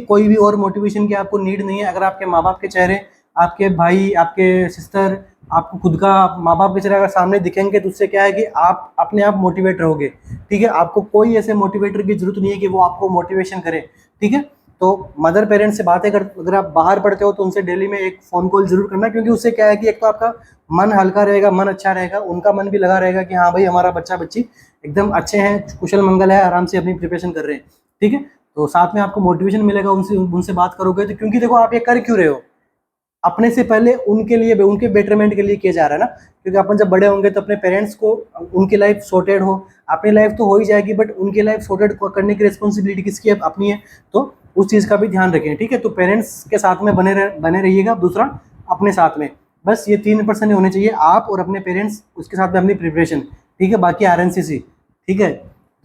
कोई भी और मोटिवेशन की आपको नीड नहीं है। अगर आपके माँ बाप के चेहरे, आपके भाई, आपके सिस्टर, आपको खुद का माँ बाप के चेहरे अगर सामने दिखेंगे तो उससे क्या है कि आप अपने आप मोटिवेट रहोगे, ठीक है। आपको कोई ऐसे मोटिवेटर की जरूरत नहीं है कि वो आपको मोटिवेशन करे, ठीक है। तो मदर पेरेंट्स से बातें कर, अगर आप बाहर पढ़ते हो तो उनसे डेली में एक फ़ोन कॉल जरूर करना, क्योंकि उससे क्या है कि एक तो आपका मन हल्का रहेगा, मन अच्छा रहेगा, उनका मन भी लगा रहेगा कि हाँ भाई हमारा बच्चा बच्ची एकदम अच्छे हैं, कुशल मंगल है, आराम से अपनी प्रिपरेशन कर रहे हैं, ठीक है। तो साथ में आपको मोटिवेशन मिलेगा, उनसे बात करोगे तो, क्योंकि देखो आप ये कर क्यों रहे हो, अपने से पहले उनके लिए, उनके बेटरमेंट के लिए किया जा रहा है ना। क्योंकि अपन जब बड़े होंगे तो अपने पेरेंट्स को, उनकी लाइफ सॉर्टेड हो, अपनी लाइफ तो हो ही जाएगी, बट उनकी लाइफ सॉर्टेड करने की रिस्पॉन्सिबिलिटी किसकी है, अपनी है। तो उस चीज़ का भी ध्यान रखें, ठीक है। तो पेरेंट्स के साथ में बने रहिएगा, दूसरा अपने साथ में, बस ये 3 पर्सन होने चाहिए, आप और अपने पेरेंट्स, उसके साथ में अपनी प्रिपरेशन, ठीक है, बाकी RNCC, ठीक है।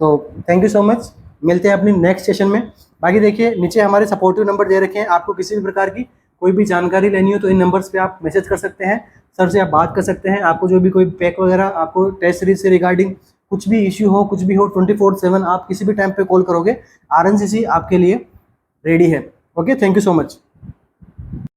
तो थैंक यू सो मच, मिलते हैं अपनी नेक्स्ट सेशन में। बाकी देखिए नीचे हमारे सपोर्टिव नंबर दे रखे हैं, आपको किसी भी प्रकार की कोई भी जानकारी लेनी हो तो इन नंबर्स पे आप मैसेज कर सकते हैं, सर से आप बात कर सकते हैं। आपको जो भी कोई पैक वगैरह, आपको टेस्ट सीरीज से रिगार्डिंग कुछ भी इश्यू हो, कुछ भी हो, 24/7 आप किसी भी टाइम पे कॉल करोगे, RNCC आपके लिए रेडी है। Okay, thank you so much.